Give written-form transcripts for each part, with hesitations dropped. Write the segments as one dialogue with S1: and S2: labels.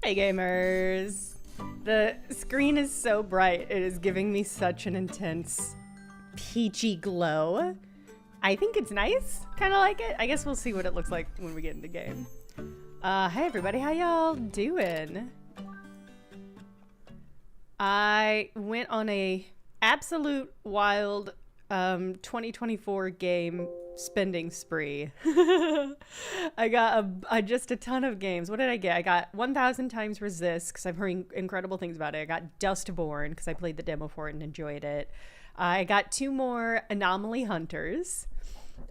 S1: Hey gamers! The screen is so bright, it is giving me such an intense peachy glow. I think it's nice, kind of like it. I guess we'll see what it looks like when we get into game. Hey everybody, how y'all doing? I went on a absolute wild 2024 game spending spree. I got just a ton of games. What did I get? I got 1000 times Resist because I've heard incredible things about it. I got Dustborn because I played the demo for it and enjoyed it. I got 2 more Anomaly Hunters.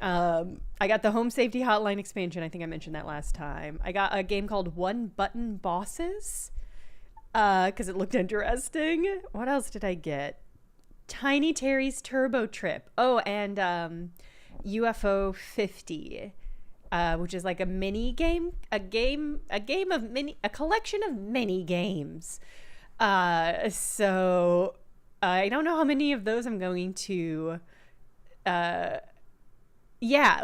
S1: I got the Home Safety Hotline expansion. I think I mentioned that last time. I got a game called One Button Bosses because it looked interesting. What else did I get? Tiny Terry's Turbo Trip. Oh, and UFO 50, which is like a mini game, a collection of mini games. So I don't know how many of those I'm going to. Yeah,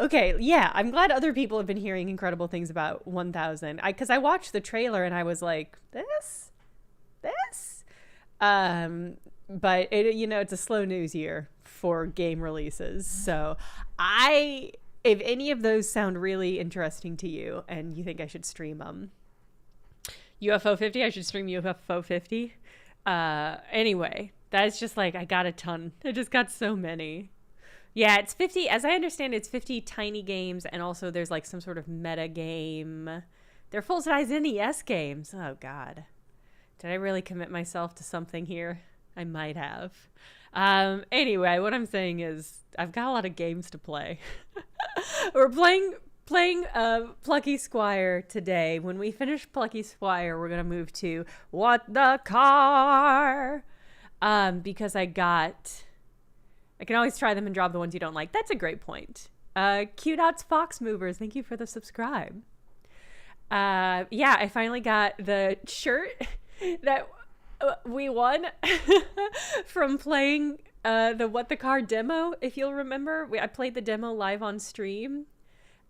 S1: okay, yeah. I'm glad other people have been hearing incredible things about 1000. Because I watched the trailer and I was like, this. But it, it's a slow news year for game releases. So if any of those sound really interesting to you and you think I should stream them, UFO 50, I should stream UFO 50. Anyway, that's just like, I got a ton. I just got so many. Yeah, it's 50, as I understand, it's 50 tiny games, and also there's like some sort of meta game. They're full-size NES games. Oh, God. Did I really commit myself to something here? I might have. Anyway, what I'm saying is I've got a lot of games to play. We're playing Plucky Squire today. When we finish Plucky Squire, we're going to move to What the Car? Because I can always try them and drop the ones you don't like. That's a great point. Q.Dots Fox Movers, thank you for the subscribe. Yeah, I finally got the shirt that we won from playing the What the Car demo, if you'll remember. I played the demo live on stream,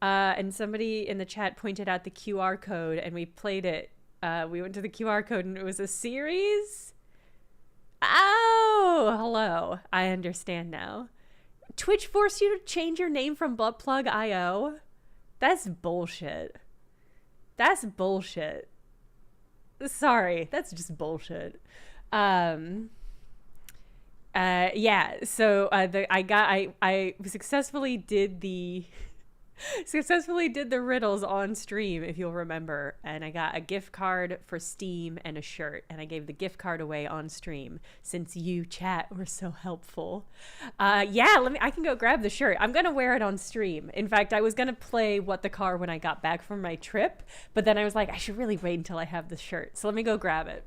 S1: and somebody in the chat pointed out the QR code, and we played it. We went to the QR code, and it was a series. Oh, hello. I understand now. Twitch forced you to change your name from Buttplug.io? That's bullshit. That's bullshit. Sorry, that's just bullshit. Yeah, so I successfully did the riddles on stream, if you'll remember, and I got a gift card for Steam and a shirt, and I gave the gift card away on stream since you chat were so helpful. Yeah, I can go grab the shirt. I'm gonna wear it on stream. In fact, I was gonna play What the Car when I got back from my trip, but then I was like, I should really wait until I have the shirt. So let me go grab it.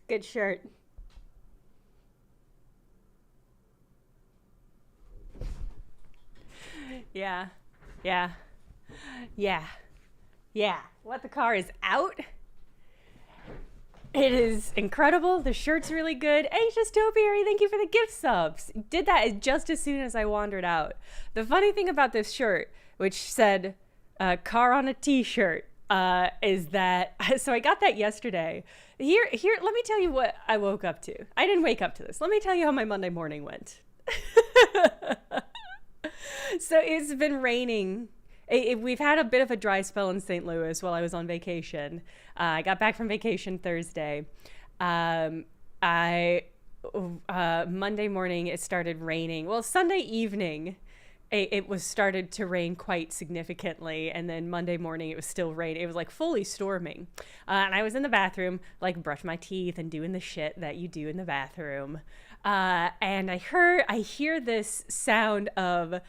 S1: Good shirt. Yeah. What the Car is out. It is incredible. The shirt's really good. Hey, Jenna Stoeber, thank you for the gift subs. Did that just as soon as I wandered out. The funny thing about this shirt, which said car on a t-shirt, is that, so I got that yesterday. Here, let me tell you what I woke up to. I didn't wake up to this. Let me tell you how my Monday morning went. So it's been raining. We've had a bit of a dry spell in St. Louis while I was on vacation. I got back from vacation Thursday. Monday morning it started raining. Well, Sunday evening it was started to rain quite significantly, and then Monday morning it was still raining. It was like fully storming, and I was in the bathroom, like brushing my teeth and doing the shit that you do in the bathroom, and I hear this sound of,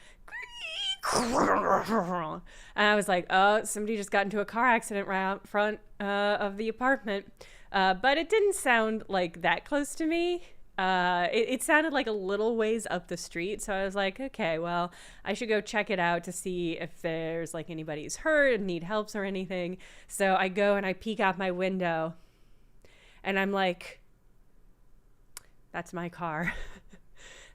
S1: and I was like, oh, somebody just got into a car accident right out front of the apartment, but it didn't sound like that close to me. It sounded like a little ways up the street. So I was like, okay, well, I should go check it out to see if there's like anybody who's hurt and need helps or anything. So I go and I peek out my window and I'm like, that's my car.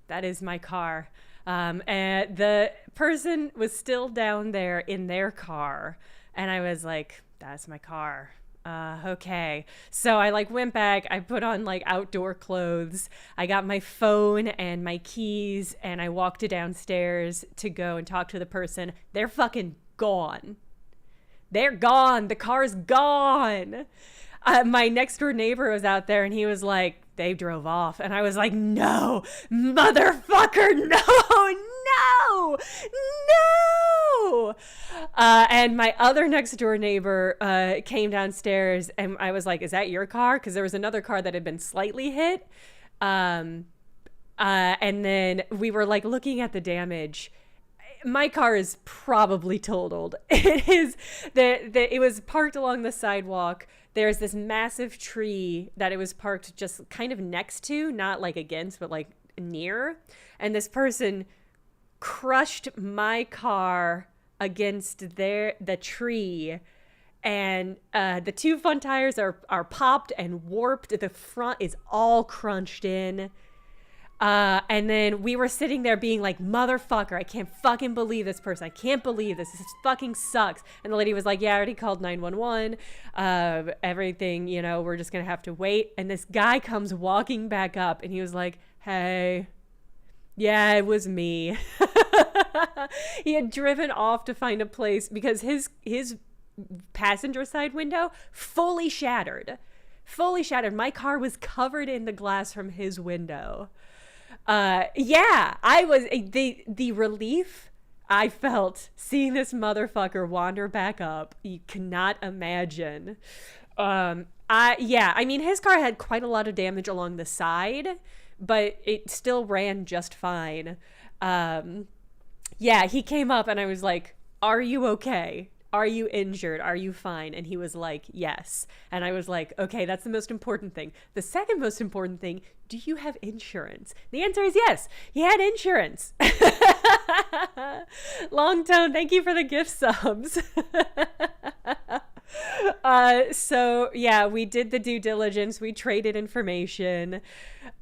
S1: That is my car. And the person was still down there in their car. And I was like, that's my car. Okay. So I like went back, I put on like outdoor clothes. I got my phone and my keys and I walked downstairs to go and talk to the person. They're fucking gone. They're gone. The car's gone. My next door neighbor was out there and he was like, they drove off. And I was like, no, motherfucker, no. And my other next door neighbor came downstairs and I was like, is that your car? Because there was another car that had been slightly hit. And then we were like looking at the damage. My car is probably totaled. It was parked along the sidewalk. There's this massive tree that it was parked just kind of next to, not like against, but like near. And this person crushed my car against the tree. And the two front tires are popped and warped. The front is all crunched in. And then we were sitting there being like, motherfucker, I can't fucking believe this person. I can't believe this. This fucking sucks. And the lady was like, yeah, I already called 911. Everything, we're just going to have to wait. And this guy comes walking back up and he was like, hey, yeah, it was me. He had driven off to find a place because his passenger side window fully shattered. My car was covered in the glass from his window. I was the relief I felt seeing this motherfucker wander back up. You cannot imagine. I mean, his car had quite a lot of damage along the side, but it still ran just fine. He came up and I was like, are you okay? Are you injured? Are you fine? And he was like, yes. And I was like, okay, that's the most important thing. The second most important thing, do you have insurance? The answer is yes. He had insurance. Long Tone, thank you for the gift subs. We did the due diligence. We traded information.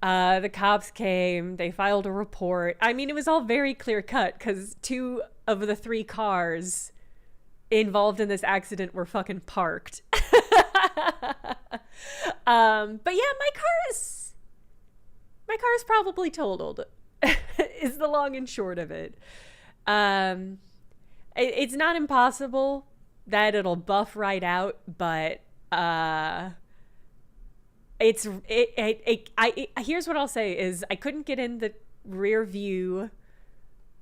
S1: The cops came. They filed a report. I mean, it was all very clear cut because 2 of the 3 cars involved in this accident were fucking parked. But yeah, my car is probably totaled. Is the long and short of it. It's not impossible that it'll buff right out, but here's what I'll say is I couldn't get in the rear view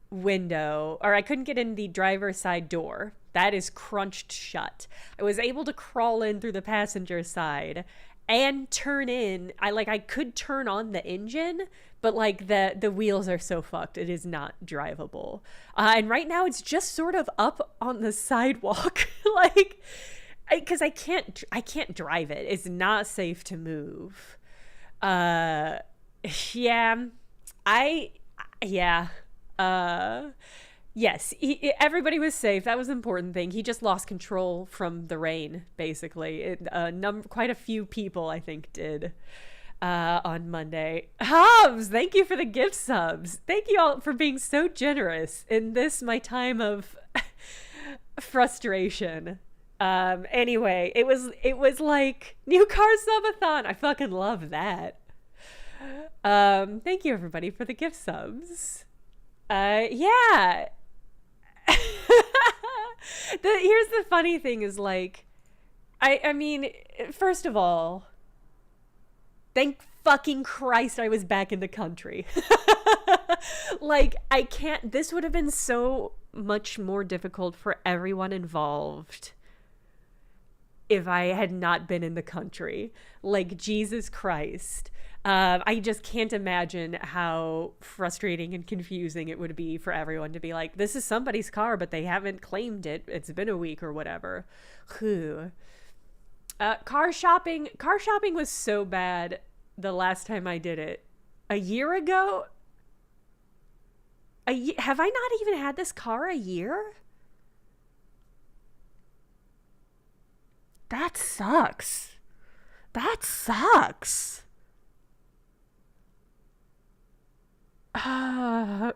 S1: window, or I couldn't get in the driver's side door. That is crunched shut. I was able to crawl in through the passenger side and turn in. I could turn on the engine, but like the wheels are so fucked, it is not drivable. And right now it's just sort of up on the sidewalk, because I can't drive it. It's not safe to move. Yes, everybody was safe. That was the important thing. He just lost control from the rain, basically. Quite a few people, I think, did on Monday. Hobbs, thank you for the gift subs. Thank you all for being so generous in this, my time of frustration. Anyway, it was like new car subathon. I fucking love that. Thank you, everybody, for the gift subs. Here's the funny thing is I mean, first of all, thank fucking Christ I was back in the country. This would have been so much more difficult for everyone involved if I had not been in the country. Jesus Christ. I just can't imagine how frustrating and confusing it would be for everyone to be like, this is somebody's car, but they haven't claimed it. It's been a week or whatever. Car shopping was so bad the last time I did it. A year ago? Have I not even had this car a year? That sucks. That sucks.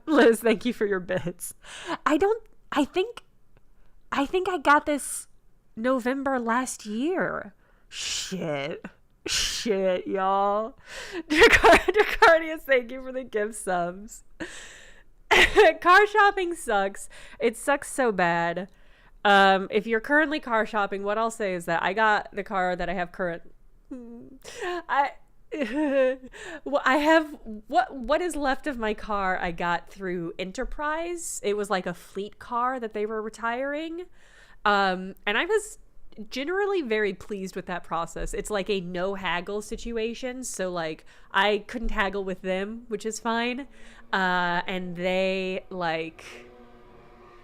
S1: Liz, thank you for your bits. I don't, I think I got this November last year. Shit, y'all. Dracardius, thank you for the gift subs. Car shopping sucks. It sucks so bad. If you're currently car shopping, what I'll say is that I got the car that I have I have what is left of my car I got through Enterprise. It was like a fleet car that they were retiring. And I was generally very pleased with that process. It's like a no haggle situation. So like I couldn't haggle with them, which is fine. And they like,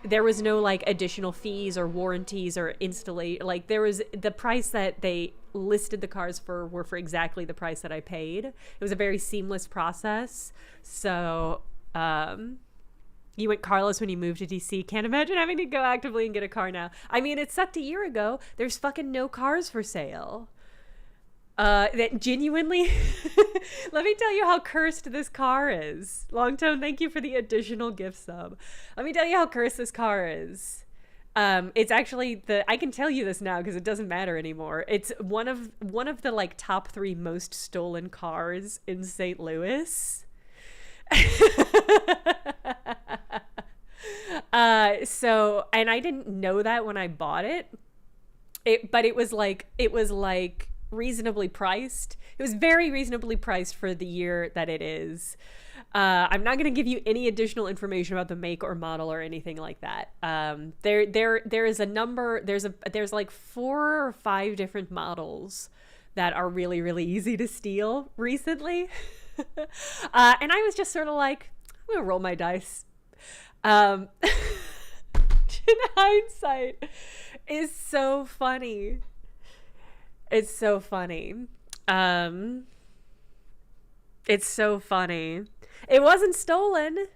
S1: there was no like additional fees or warranties or installation. Like there was the price that they listed the cars for were for exactly the price that I paid. It was a very seamless process. So, you went carless when you moved to DC. Can't imagine having to go actively and get a car now. I mean, it sucked a year ago. There's fucking no cars for sale. That genuinely, let me tell you how cursed this car is. Longtone, thank you for the additional gift sub. Let me tell you how cursed this car is. It's actually I can tell you this now because it doesn't matter anymore. It's one of the like top 3 most stolen cars in St. Louis. So, and I didn't know that when I bought it. But it was like reasonably priced. It was very reasonably priced for the year that it is. I'm not going to give you any additional information about the make or model or anything like that. There is a number, there's like 4 or 5 different models that are really, really easy to steal recently. And I was just sort of like, I'm going to roll my dice. In hindsight, is so funny. It's so funny. It's so funny. It wasn't stolen.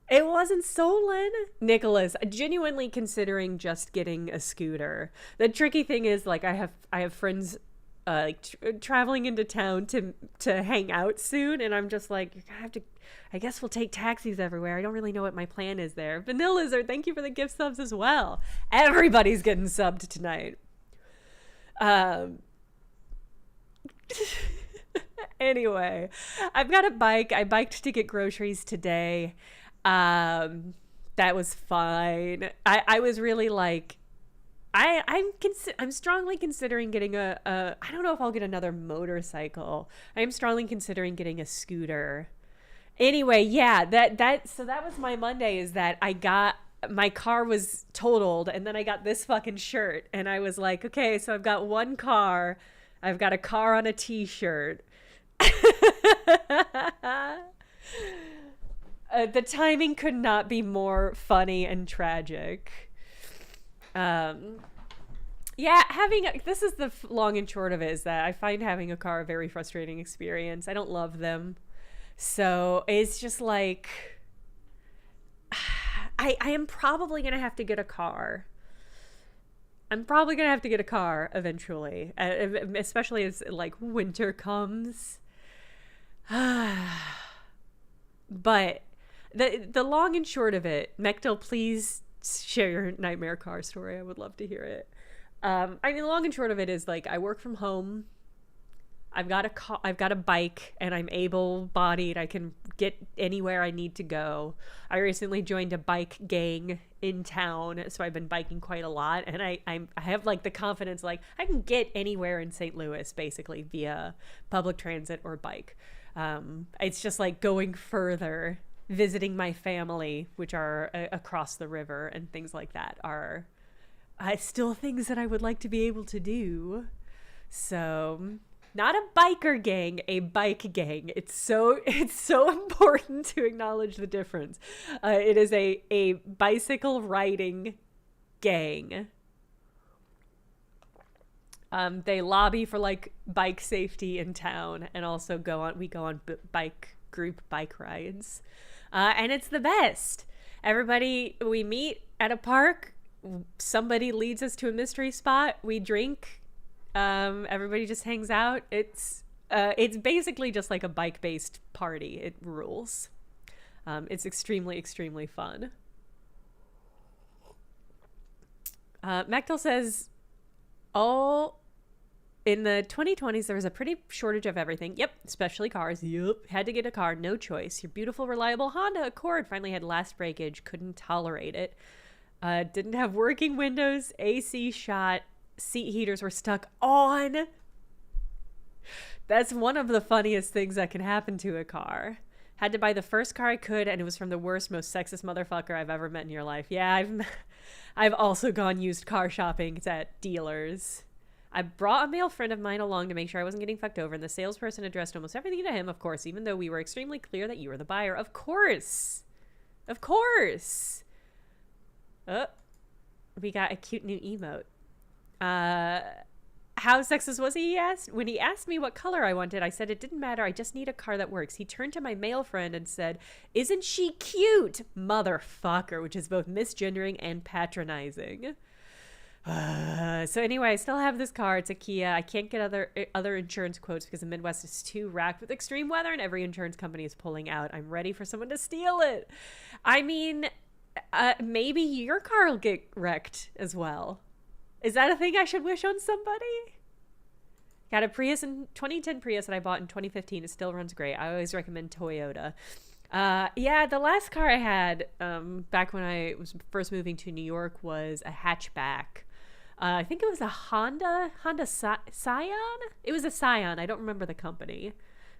S1: It wasn't stolen. Nicholas, genuinely considering just getting a scooter. The tricky thing is, like, I have friends traveling into town to hang out soon, and I'm just like, you're gonna have to, I guess we'll take taxis everywhere. I don't really know what my plan is there. Vanilla Lizard, thank you for the gift subs as well. Everybody's getting subbed tonight. Anyway, I've got a bike. I biked to get groceries today. That was fine. I was really like, I'm strongly considering getting I don't know if I'll get another motorcycle. I'm strongly considering getting a scooter. Anyway, yeah, so that was my Monday, is that my car was totaled, and then I got this fucking shirt, and I was like, okay, so I've got one car. I've got a car on a t-shirt. The timing could not be more funny and tragic. Yeah, this is the long and short of it, is that I find having a car a very frustrating experience. I don't love them. So it's just like, I am probably going to have to get a car. I'm probably going to have to get a car eventually, especially as like winter comes. But the long and short of it, Mectel, please share your nightmare car story. I would love to hear it. I mean, the long and short of it is, like, I work from home. I've got a bike, and I'm able-bodied. I can get anywhere I need to go. I recently joined a bike gang in town, so I've been biking quite a lot, and I have like the confidence, like, I can get anywhere in St. Louis basically via public transit or bike. It's just like going further, visiting my family, which are across the river, and things like that are still things that I would like to be able to do. So, not a biker gang, a bike gang. It's so important to acknowledge the difference. It is a bicycle riding gang. They lobby for like bike safety in town, and also we go on group bike rides, and it's the best. Everybody, we meet at a park. Somebody leads us to a mystery spot. We drink. Everybody just hangs out. It's basically just like a bike-based party. It rules. It's extremely, extremely fun. Mechtel says, in the 2020s, there was a pretty shortage of everything. Yep, especially cars. Yep, had to get a car, no choice. Your beautiful, reliable Honda Accord finally had last breakage, couldn't tolerate it. Didn't have working windows, AC shot, seat heaters were stuck on. That's one of the funniest things that can happen to a car. Had to buy the first car I could, and it was from the worst, most sexist motherfucker I've ever met in your life. Yeah, I've also gone used car shopping at dealers. I brought a male friend of mine along to make sure I wasn't getting fucked over, and the salesperson addressed almost everything to him, of course, even though we were extremely clear that you were the buyer. Of course. Of course. Oh, we got a cute new emote. How sexist was he asked? When he asked me what color I wanted, I said it didn't matter. I just need a car that works. He turned to my male friend and said, "Isn't she cute? Motherfucker," which is both misgendering and patronizing. So anyway, I still have this car. It's a Kia. I can't get other insurance quotes because the Midwest is too racked with extreme weather and every insurance company is pulling out. I'm ready for someone to steal it. I mean, maybe your car will get wrecked as well. Is that a thing I should wish on somebody? Got a 2010 Prius that I bought in 2015. It still runs great. I always recommend Toyota. Yeah, the last car I had back when I was first moving to New York was a hatchback. I think it was a Honda Scion? It was a Scion. I don't remember the company.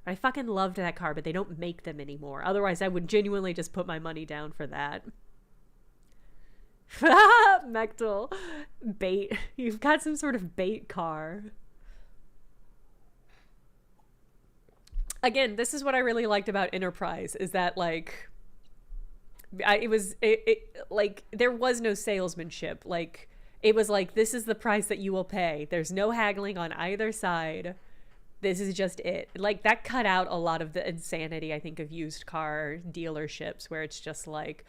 S1: I fucking loved that car, but they don't make them anymore. Otherwise, I would genuinely just put my money down for that. Mechtel. Bait. You've got some sort of bait car. Again, this is what I really liked about Enterprise, is that, like, like, there was no salesmanship. Like, it was like, this is the price that you will pay. There's no haggling on either side. This is just it. Like, that cut out a lot of the insanity, I think, of used car dealerships, where it's just like,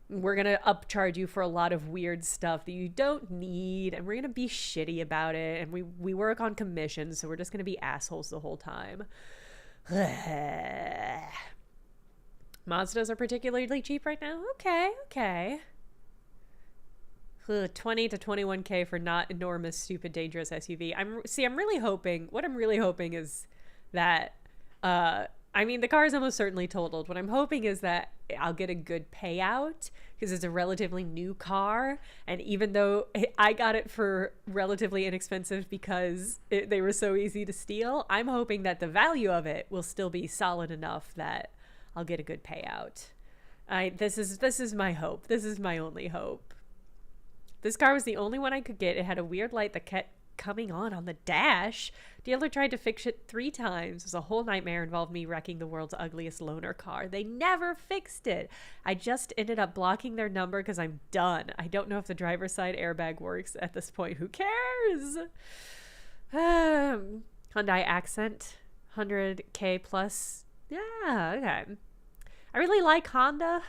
S1: we're going to upcharge you for a lot of weird stuff that you don't need, and we're going to be shitty about it, and we work on commissions, so we're just going to be assholes the whole time. Mazdas are particularly cheap right now? Okay. 20 to 21K for not enormous, stupid, dangerous SUV. I'm really hoping, what I'm really hoping is that, I mean, the car is almost certainly totaled. What I'm hoping is that I'll get a good payout because it's a relatively new car. And even though I got it for relatively inexpensive because they were so easy to steal, I'm hoping that the value of it will still be solid enough that I'll get a good payout. This is my hope. This is my only hope. This car was the only one I could get. It had a weird light that kept coming on the dash. Dealer tried to fix it 3 times. It was a whole nightmare, involved me wrecking the world's ugliest loaner car. They never fixed it. I just ended up blocking their number because I'm done. I don't know if the driver's side airbag works at this point. Who cares? Hyundai Accent, 100K plus. Yeah, okay. I really like Honda.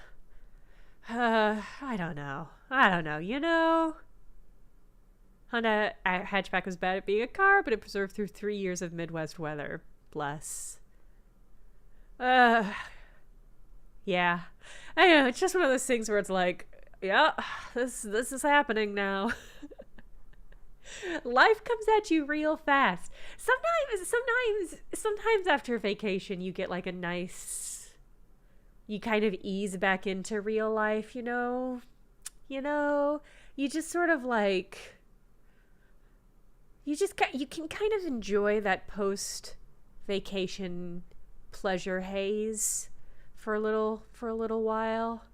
S1: I don't know. You know? Honda hatchback was bad at being a car, but it preserved through 3 years of Midwest weather. Bless. Yeah. I know, it's just one of those things where it's like, yeah, this is happening now. Life comes at you real fast. Sometimes after vacation, you get like a nice, you kind of ease back into real life, you know? You just sort of like, you can kind of enjoy that post-vacation pleasure haze for a little while.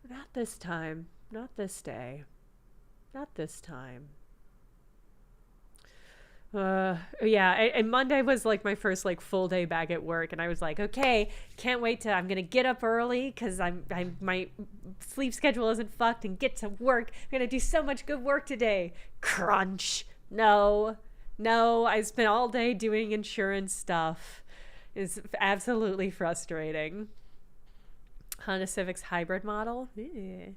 S1: Not this time. Not this day. Not this time. Yeah, and Monday was like my first like full day back at work, and I was like, okay, can't wait I'm gonna get up early because my sleep schedule isn't fucked, and get to work. I'm gonna do so much good work today. Crunch. No, no, I spent all day doing insurance stuff. It's absolutely frustrating. Honda Civic's hybrid model? Yeah.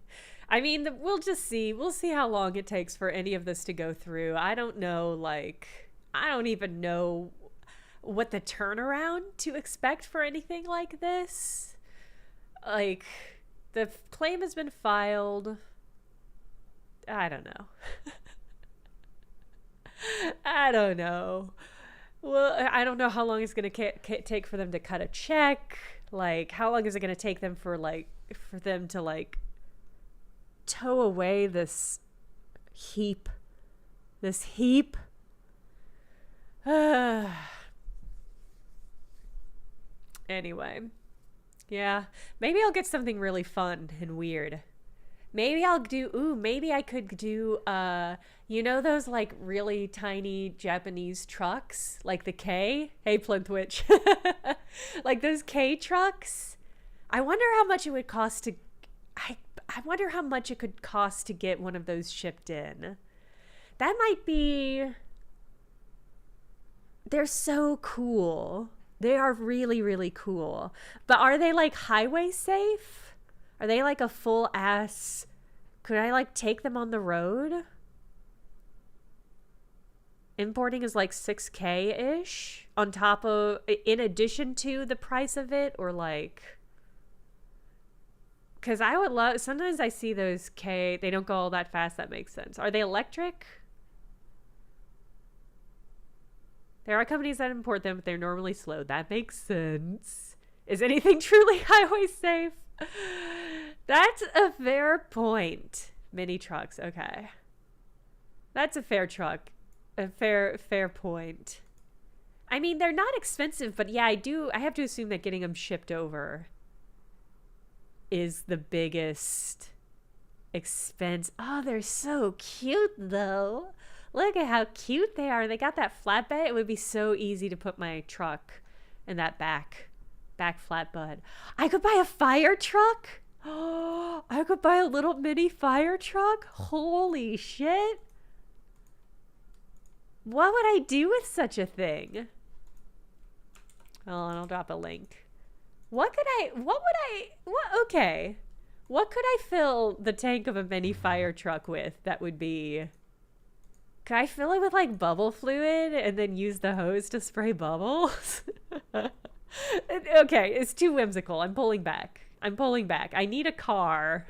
S1: I mean, we'll just see. We'll see how long it takes for any of this to go through. I don't know, like, I don't even know what the turnaround to expect for anything like this. Like, the claim has been filed. I don't know. I don't know. Well, I don't know how long it's going to take for them to cut a check. Like, how long is it going to take them for them to, like, tow away this heap? Anyway. Yeah. Maybe I'll get something really fun and weird. Maybe I could do, you know those, like, really tiny Japanese trucks? Like the K? Hey, Plintwitch. Like those K trucks? I wonder how much it would cost to... I wonder how much it could cost to get one of those shipped in. That might be... They're so cool. They are really, really cool. But are they, like, highway safe? Are they like a full ass... Could I like take them on the road? Importing is like $6,000-ish on top of... In addition to the price of it, or like... Because I would love... Sometimes I see those K... They don't go all that fast. That makes sense. Are they electric? There are companies that import them, but they're normally slow. That makes sense. Is anything truly highway safe? That's a fair point. Mini trucks, okay. That's a fair truck. A fair point. I mean, they're not expensive, but yeah, I have to assume that getting them shipped over is the biggest expense. Oh, they're so cute though. Look at how cute they are. They got that flatbed. It would be so easy to put my truck in that back flatbed. I could buy a fire truck. Oh, I could buy a little mini fire truck. Holy shit. What would I do with such a thing? Oh, and I'll drop a link. Okay. What could I fill the tank of a mini fire truck with that would be... Could I fill it with like bubble fluid and then use the hose to spray bubbles? Okay, it's too whimsical. I'm pulling back. I need a car.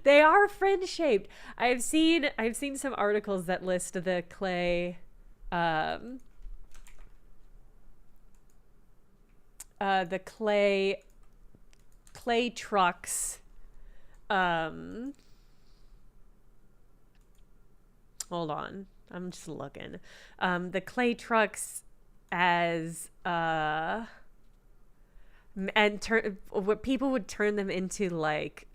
S1: They are friend shaped. I've seen some articles that list the clay clay trucks. Hold on. I'm just looking. The clay trucks as what people would turn them into like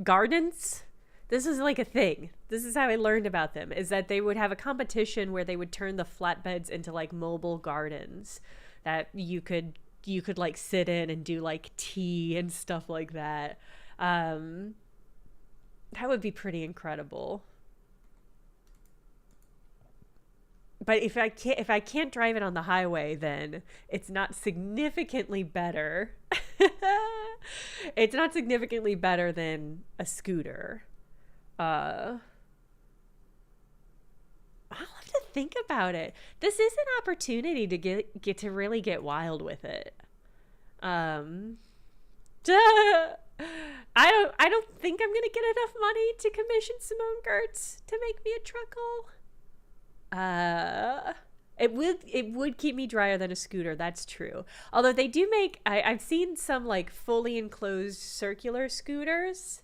S1: gardens. This is like a thing. This is how I learned about them, is that they would have a competition where they would turn the flatbeds into like mobile gardens that you could like sit in and do like tea and stuff like that. That would be pretty incredible. But if I can't drive it on the highway, then it's not significantly better. It's not significantly better than a scooter. I'll have to think about it. This is an opportunity to get to really get wild with it. I don't think I'm gonna get enough money to commission Simone Gertz to make me a truckle. It would keep me drier than a scooter, that's true. Although they do make, I've seen some like fully enclosed circular scooters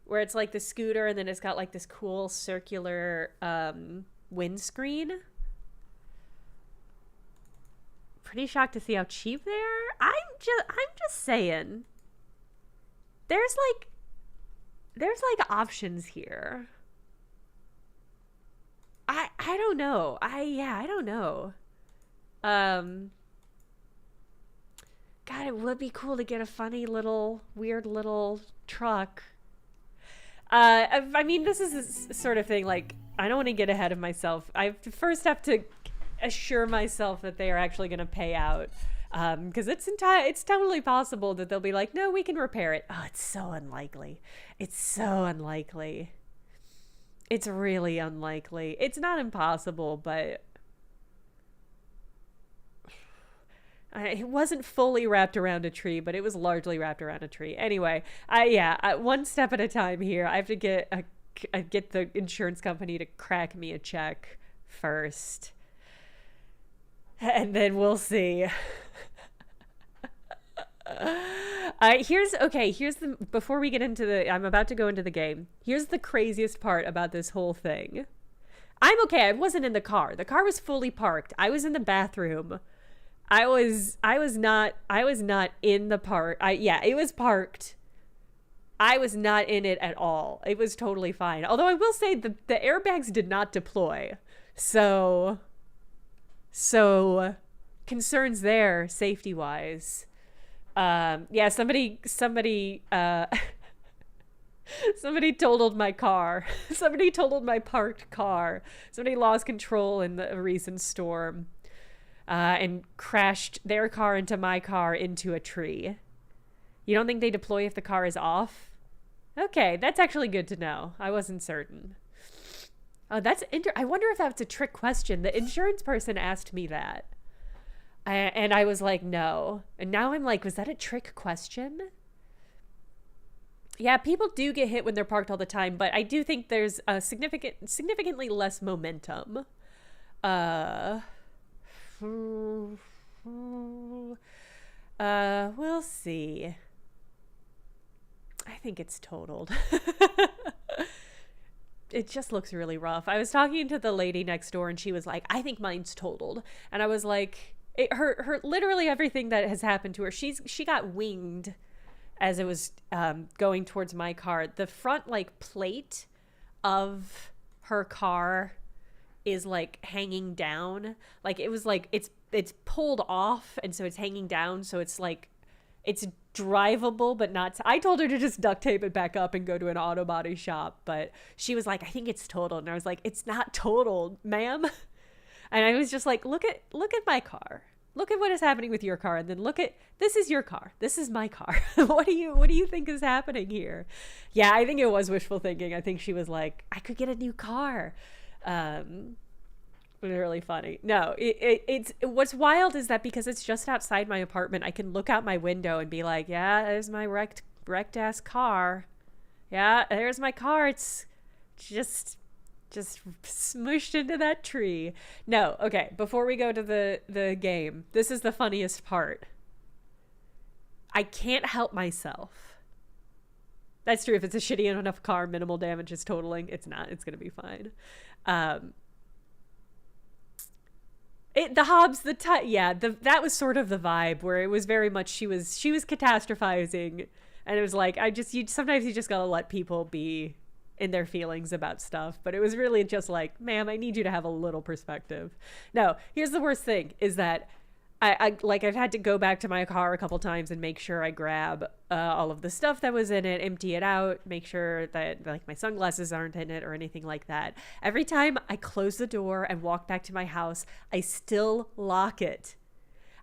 S1: where it's like the scooter and then it's got like this cool circular windscreen. Pretty shocked to see how cheap they are. I'm just saying. There's like options here. I don't know. I don't know. God, it would be cool to get a funny little, weird little truck. I memean, this is a sort of thing, like, I don't want to get ahead of myself. I first have to assure myself that they are actually going to pay out. Because it's totally possible that they'll be like, no, we can repair it. Oh, it's so unlikely. It's so unlikely. It's really unlikely. It's not impossible, but it wasn't fully wrapped around a tree, but it was largely wrapped around a tree. Anyway, one step at a time here. I have to get the insurance company to crack me a check first, and then we'll see. Before we get into I'm about to go into the game. Here's the craziest part about this whole thing. I'm okay. I wasn't in the car. The car was fully parked. I was in the bathroom. I was not in the park. It was parked. I was not in it at all. It was totally fine. Although I will say the airbags did not deploy. So concerns there, safety-wise. Somebody totaled my car. Somebody totaled my parked car. Somebody lost control in the recent storm. And crashed their car into my car into a tree. You don't think they deploy if the car is off? Okay, that's actually good to know. I wasn't certain. Oh, I wonder if that's a trick question. The insurance person asked me that. And I was like, no. And now I'm like, was that a trick question? Yeah, people do get hit when they're parked all the time, but I do think there's a significantly less momentum. We'll see. I think it's totaled. It just looks really rough. I was talking to the lady next door and she was like, I think mine's totaled. And I was like, her literally everything that has happened to her, she got winged as it was going towards my car. The front like plate of her car is like hanging down. Like it was like it's pulled off, and so it's hanging down, so it's like it's drivable but not. I told her to just duct tape it back up and go to an auto body shop, but she was like, I think it's totaled. And I was like, it's not totaled, ma'am. And I was just like, look at my car. Look at what is happening with your car, and then this is your car. This is my car. What do you think is happening here? Yeah, I think it was wishful thinking. I think she was like, I could get a new car. Really funny. No, it's what's wild is that because it's just outside my apartment, I can look out my window and be like, yeah, there's my wrecked ass car. Yeah, there's my car. It's just smooshed into that tree. No, okay, before we go to the game, this is the funniest part. I can't help myself. That's true. If it's a shitty enough car, minimal damage is totaling. It's not. It's going to be fine. That was sort of the vibe where it was very much she was catastrophizing, and it was like, sometimes you just gotta let people be in their feelings about stuff. But it was really just like, ma'am, I need you to have a little perspective. No, here's the worst thing is that I've had to go back to my car a couple times and make sure I grab all of the stuff that was in it, empty it out, make sure that like my sunglasses aren't in it or anything like that. Every time I close the door and walk back to my house, I still lock it.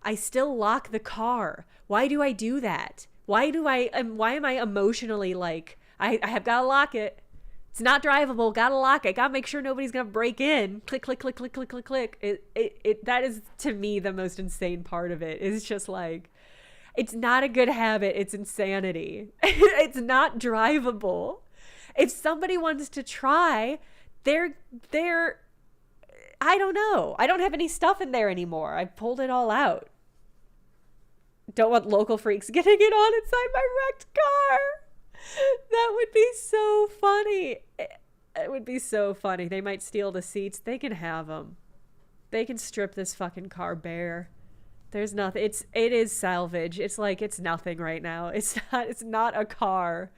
S1: I still lock the car. Why do I do that? Why am I emotionally like, I have got to lock it. It's not drivable. Gotta lock it. Gotta make sure nobody's gonna break in. Click, click, click, click, click, click, click. That is, to me, the most insane part of it. Is just like, it's not a good habit. It's insanity. It's not drivable. If somebody wants to try, they're. I don't know. I don't have any stuff in there anymore. I pulled it all out. Don't want local freaks getting it on inside my wrecked car. That would be so funny. It would be so funny. They might steal the seats. They can have them. They can strip this fucking car bare. There's nothing. It is salvage. It's like it's nothing right now. It's not a car.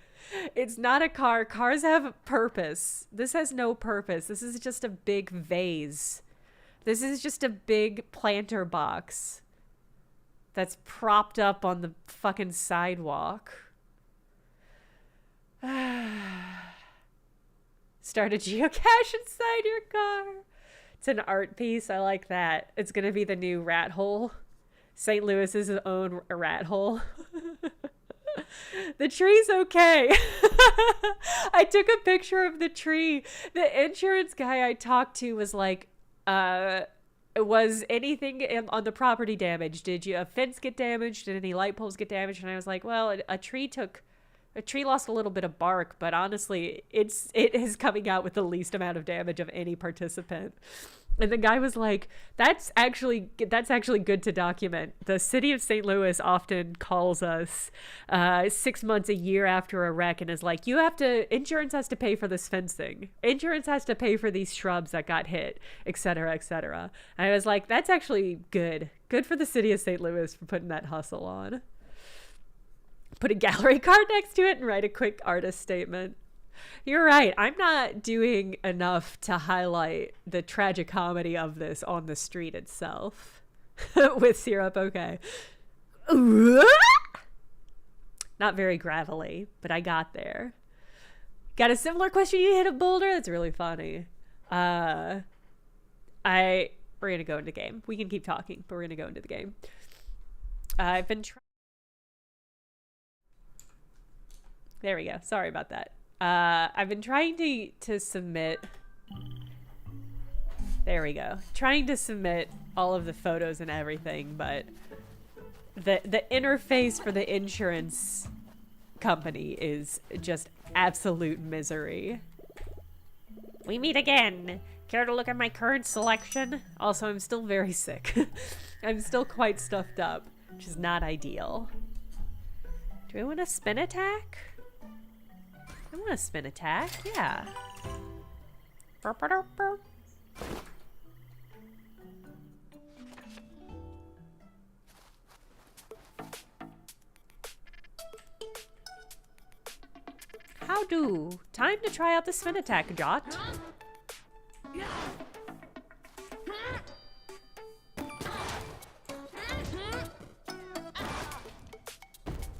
S1: It's not a car. Cars have purpose. This has no purpose. This is just a big vase. This is just a big planter box that's propped up on the fucking sidewalk. Start a geocache inside your car. It's an art piece. I like that. It's going to be the new rat hole. St. Louis's own rat hole. The tree's okay. I took a picture of the tree. The insurance guy I talked to was like, was anything on the property damaged? Did a fence get damaged? Did any light poles get damaged? And I was like, well, a tree lost a little bit of bark, but honestly, it is coming out with the least amount of damage of any participant. And the guy was like, that's actually good to document. The city of St. Louis often calls us 6 months, a year after a wreck and is like, insurance has to pay for this fencing. Insurance has to pay for these shrubs that got hit, et cetera, et cetera. And I was like, that's actually good. Good for the city of St. Louis for putting that hustle on. Put a gallery card next to it and write a quick artist statement. You're right. I'm not doing enough to highlight the tragicomedy of this on the street itself. With syrup, okay. Not very gravelly, but I got there. Got a similar question? You hit a boulder? That's really funny. We're gonna go into game. We can keep talking, but we're gonna go into the game. I've been trying. There we go. Sorry about that. I've been trying to submit. There we go. Trying to submit all of the photos and everything, but the interface for the insurance company is just absolute misery. We meet again. Care to look at my current selection? Also, I'm still very sick. I'm still quite stuffed up, which is not ideal. Do we want a spin attack? I want a spin attack, yeah. How do? Time to try out the spin attack, Jot.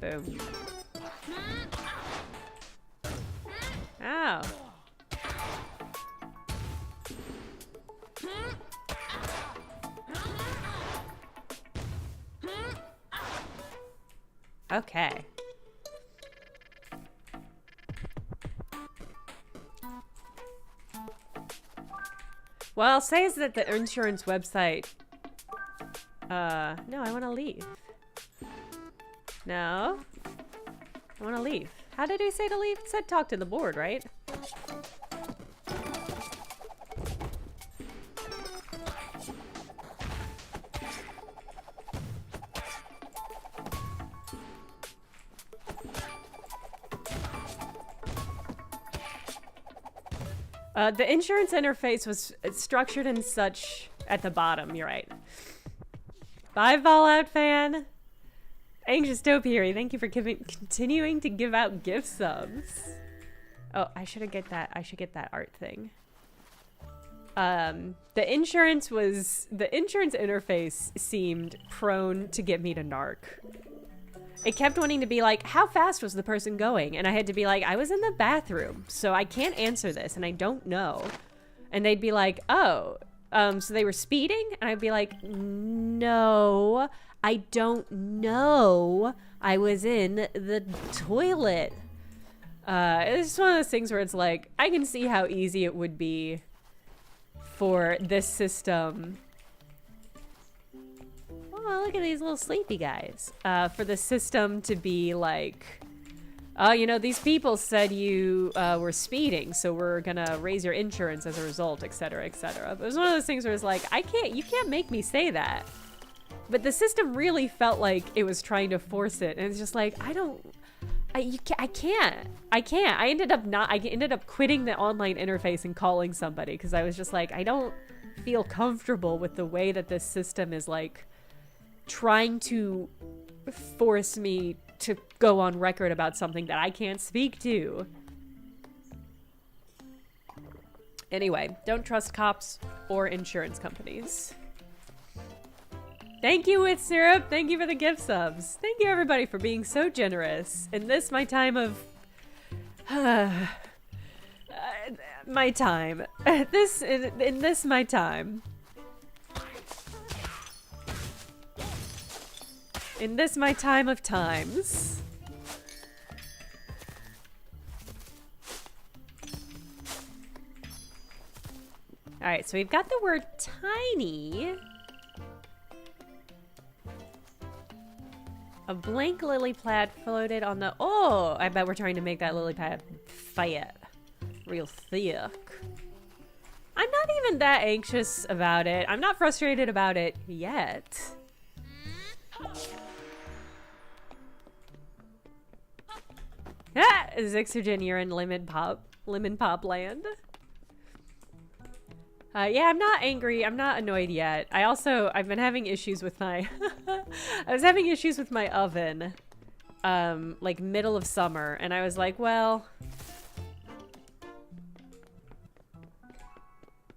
S1: Boom. Oh. Okay. What I'll say is that the insurance website... no, I want to leave. No. I want to leave. How did he say to leave? It said talk to the board, right? The insurance interface was structured in such... At the bottom, you're right. Bye, Fallout fan! Anxious Topiary, thank you for continuing to give out gift subs. Oh, I should get that art thing. The insurance interface seemed prone to get me to narc. It kept wanting to be like, how fast was the person going? And I had to be like, I was in the bathroom, so I can't answer this, and I don't know. And they'd be like, oh, so they were speeding? And I'd be like, no, I don't know. I was in the toilet. It's just one of those things where it's like, I can see how easy it would be for this system. Oh, look at these little sleepy guys. For the system to be like, oh, you know, these people said you were speeding, so we're gonna raise your insurance as a result, etc., etc. But it was one of those things where it's like, you can't make me say that. But the system really felt like it was trying to force it, and it's just like, I can't. I ended up quitting the online interface and calling somebody because I was just like, I don't feel comfortable with the way that this system is like trying to force me to go on record about something that I can't speak to. Anyway, don't trust cops or insurance companies. Thank you, With Syrup. Thank you for the gift subs. Thank you, everybody, for being so generous. In this, my time of my time. In this my time. In this my time of times. Alright, so we've got the word tiny. A blank lily pad floated on the... Oh, I bet we're trying to make that lily pad fat. Real thick. I'm not even that anxious about it. I'm not frustrated about it yet. Ah! Zixergen, you're in Lemon Pop land. Yeah, I'm not angry. I'm not annoyed yet. I've been having issues with my... I was having issues with my oven, like middle of summer, and I was like, well,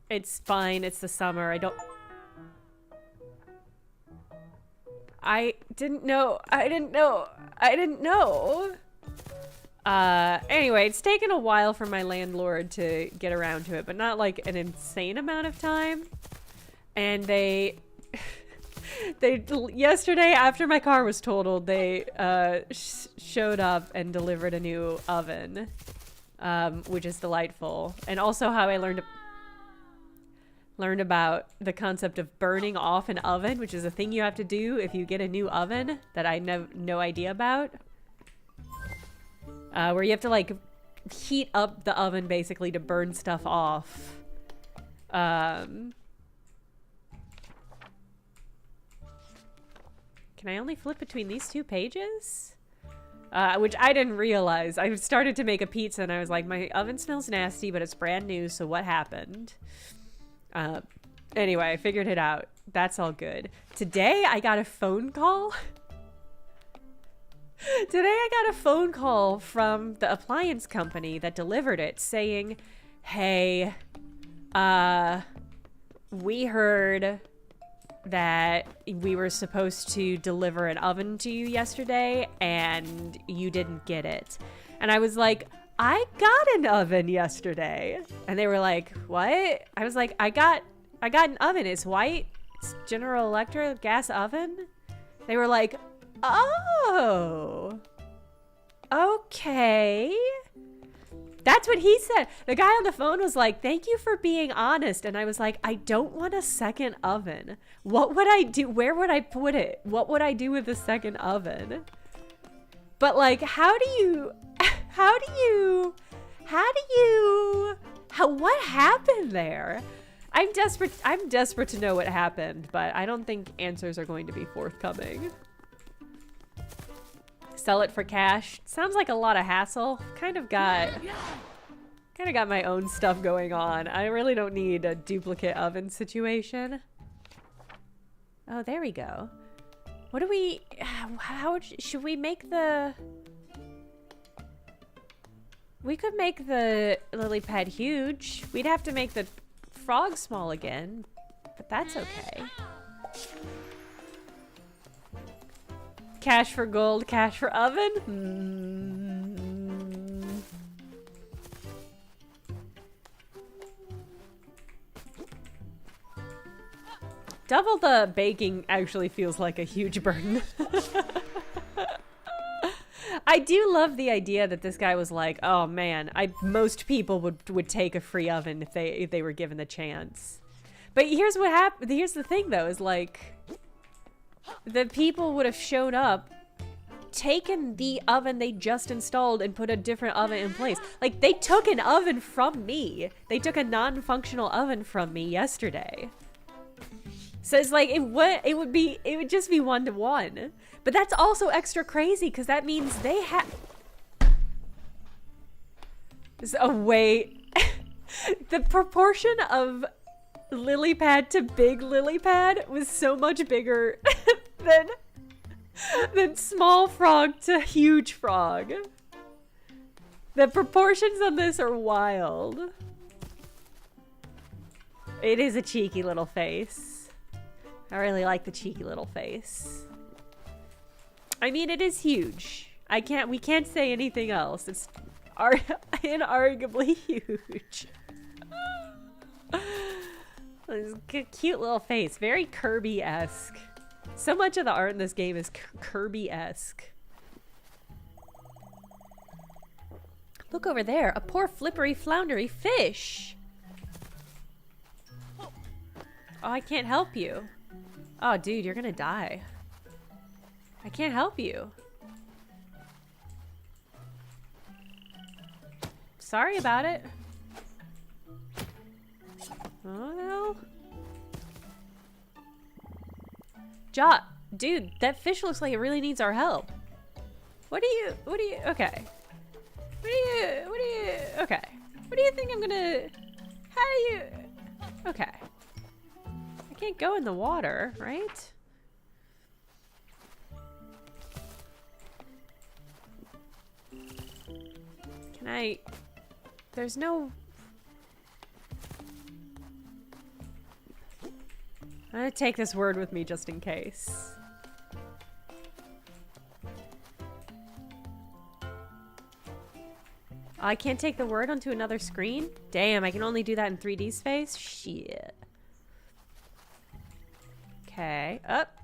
S1: it's fine. It's the summer. I didn't know. Anyway, it's taken a while for my landlord to get around to it, but not like an insane amount of time. And they yesterday after my car was totaled, they showed up and delivered a new oven, which is delightful. And also how I learned about the concept of burning off an oven, which is a thing you have to do if you get a new oven that I have no idea about. Where you have to like heat up the oven basically to burn stuff off. Can I only flip between these two pages? Which I didn't realize. I started to make a pizza and I was like, my oven smells nasty, but it's brand new, so what happened? Anyway, I figured it out. That's all good. Today I got a phone call. Today I got a phone call from the appliance company that delivered it saying, hey, we heard that we were supposed to deliver an oven to you yesterday and you didn't get it. And I was like, I got an oven yesterday. And they were like, what? I was like, I got an oven. It's white. It's General Electric gas oven. They were like, oh, okay. That's what he said. The guy on the phone was like, thank you for being honest. And I was like, I don't want a second oven. What would I do? Where would I put it? What would I do with a second oven? But like, what happened there? I'm desperate to know what happened, but I don't think answers are going to be forthcoming. Sell it for cash. Sounds like a lot of hassle. Kind of got my own stuff going on. I really don't need a duplicate oven situation. Oh, there we go. What do we... How should we make the... We could make the lily pad huge. We'd have to make the frog small again, but that's okay. Cash for gold, cash for oven? Double the baking actually feels like a huge burden. I do love the idea that this guy was like, oh man, most people would take a free oven if they were given the chance. But here's what happened. Here's the thing though, is like, the people would have shown up, taken the oven they just installed and put a different oven in place. Like, they took an oven from me. They took a non-functional oven from me yesterday. So it's like, it would just be 1-to-1. But that's also extra crazy because that means they have... The proportion of lily pad to big lily pad was so much bigger than small frog to huge frog. The proportions on this are wild. It is a cheeky little face. I really like the cheeky little face. I mean, it is huge. We can't say anything else. It's inarguably huge. This cute little face, very Kirby-esque. So much of the art in this game is Kirby-esque. Look over there, a poor flippery floundery fish. Oh, I can't help you. Oh, dude, you're gonna die. I can't help you. Sorry about it. Oh no. Dude, that fish looks like it really needs our help. Okay. What do you, okay. What do you think I'm gonna, how do you, okay. I can't go in the water, right? Can I, there's no, I'm gonna take this word with me just in case. I can't take the word onto another screen? Damn, I can only do that in 3D space? Shit. Okay, up.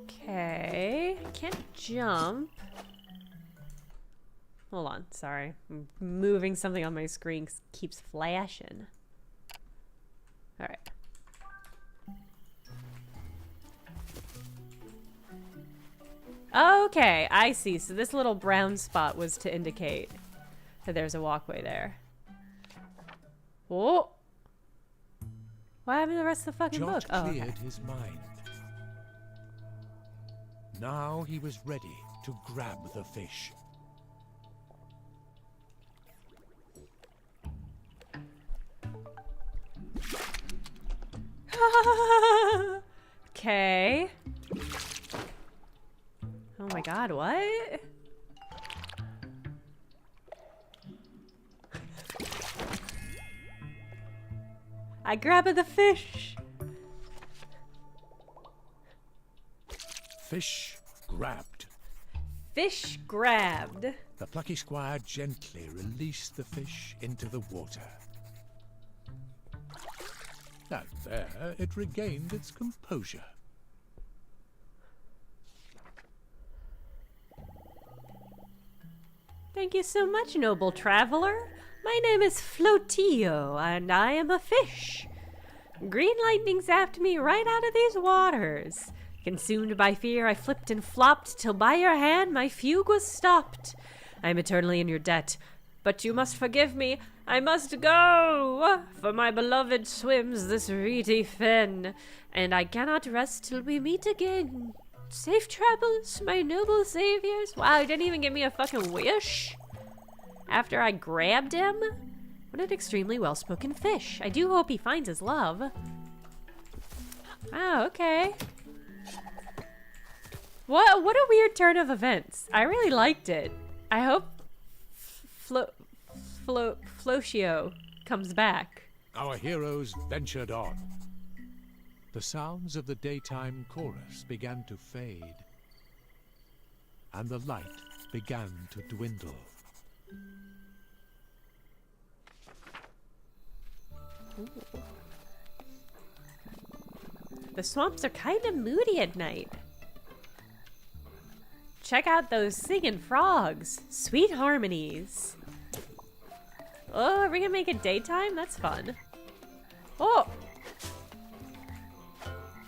S1: Okay, I can't jump. Hold on, sorry. I'm moving something on my screen keeps flashing. All right. Okay, I see. So this little brown spot was to indicate that there's a walkway there. Oh! What happened to the rest of the fucking book? Oh, okay.
S2: Cleared his mind. Now he was ready to grab the fish.
S1: Okay. Oh my god, what? I grabbed the fish.
S2: Fish grabbed.
S1: Fish grabbed.
S2: The plucky squire gently released the fish into the water. And there it regained its composure.
S1: Thank you so much, noble traveler. My name is Flotillo, and I am a fish. Green lightning zapped me right out of these waters. Consumed by fear, I flipped and flopped, till by your hand my fugue was stopped. I am eternally in your debt, but you must forgive me. I must go, for my beloved swims this reedy fen, and I cannot rest till we meet again. Safe travels, my noble saviors. Wow, he didn't even give me a fucking wish after I grabbed him. What an extremely well-spoken fish. I do hope he finds his love. Oh, okay. What a weird turn of events. I really liked it. I hope Flocio comes back.
S2: Our heroes ventured on. The sounds of the daytime chorus began to fade, and the light began to dwindle.
S1: Ooh. The swamps are kind of moody at night. Check out those singing frogs. Sweet harmonies. Oh, are we gonna make it daytime? That's fun. Oh!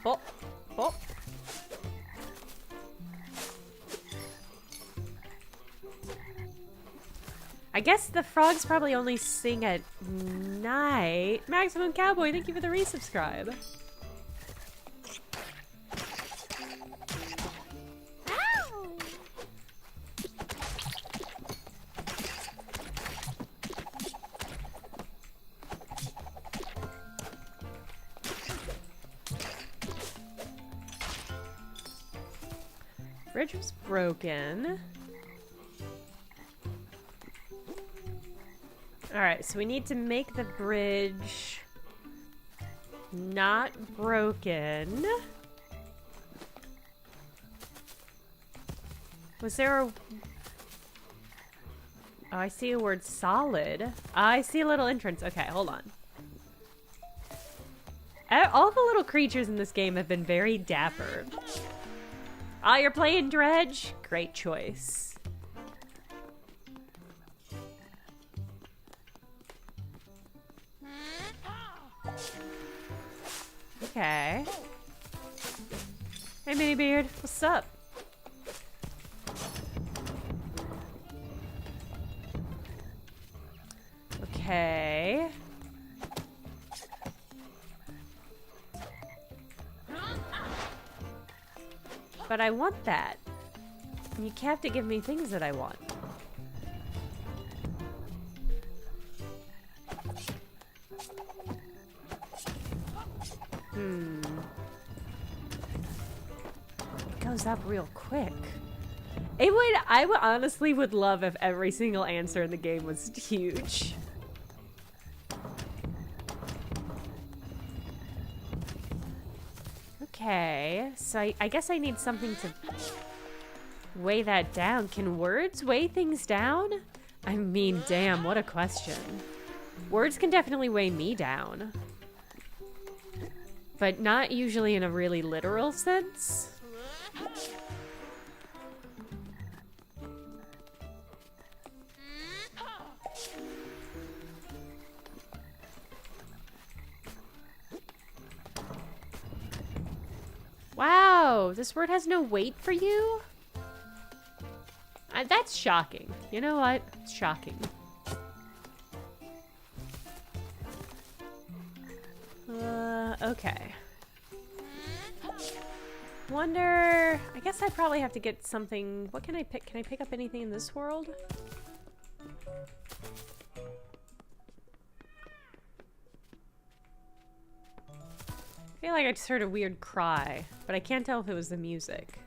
S1: Oh! Oh! I guess the frogs probably only sing at night. Maximum Cowboy, thank you for the resubscribe. Ow! Bridge was broken. Alright, so we need to make the bridge Not broken. Was there a... Oh, I see a word solid. I see a little entrance. Okay, hold on. All the little creatures in this game have been very dapper. Ah, you're playing Dredge? Great choice. Okay. Hey, Mini Beard. What's up? Okay. But I want that. You have to give me things that I want. It goes up real quick. I would honestly would love if every single answer in the game was huge. Okay, so I guess I need something to weigh that down. Can words weigh things down? I mean, damn, what a question. Words can definitely weigh me down. But not usually in a really literal sense. Wow, this word has no weight for you? That's shocking. You know what? It's shocking. Okay. Wonder... I guess I probably have to get something... What can I pick? Can I pick up anything in this world? I feel like I just heard a weird cry, but I can't tell if it was the music.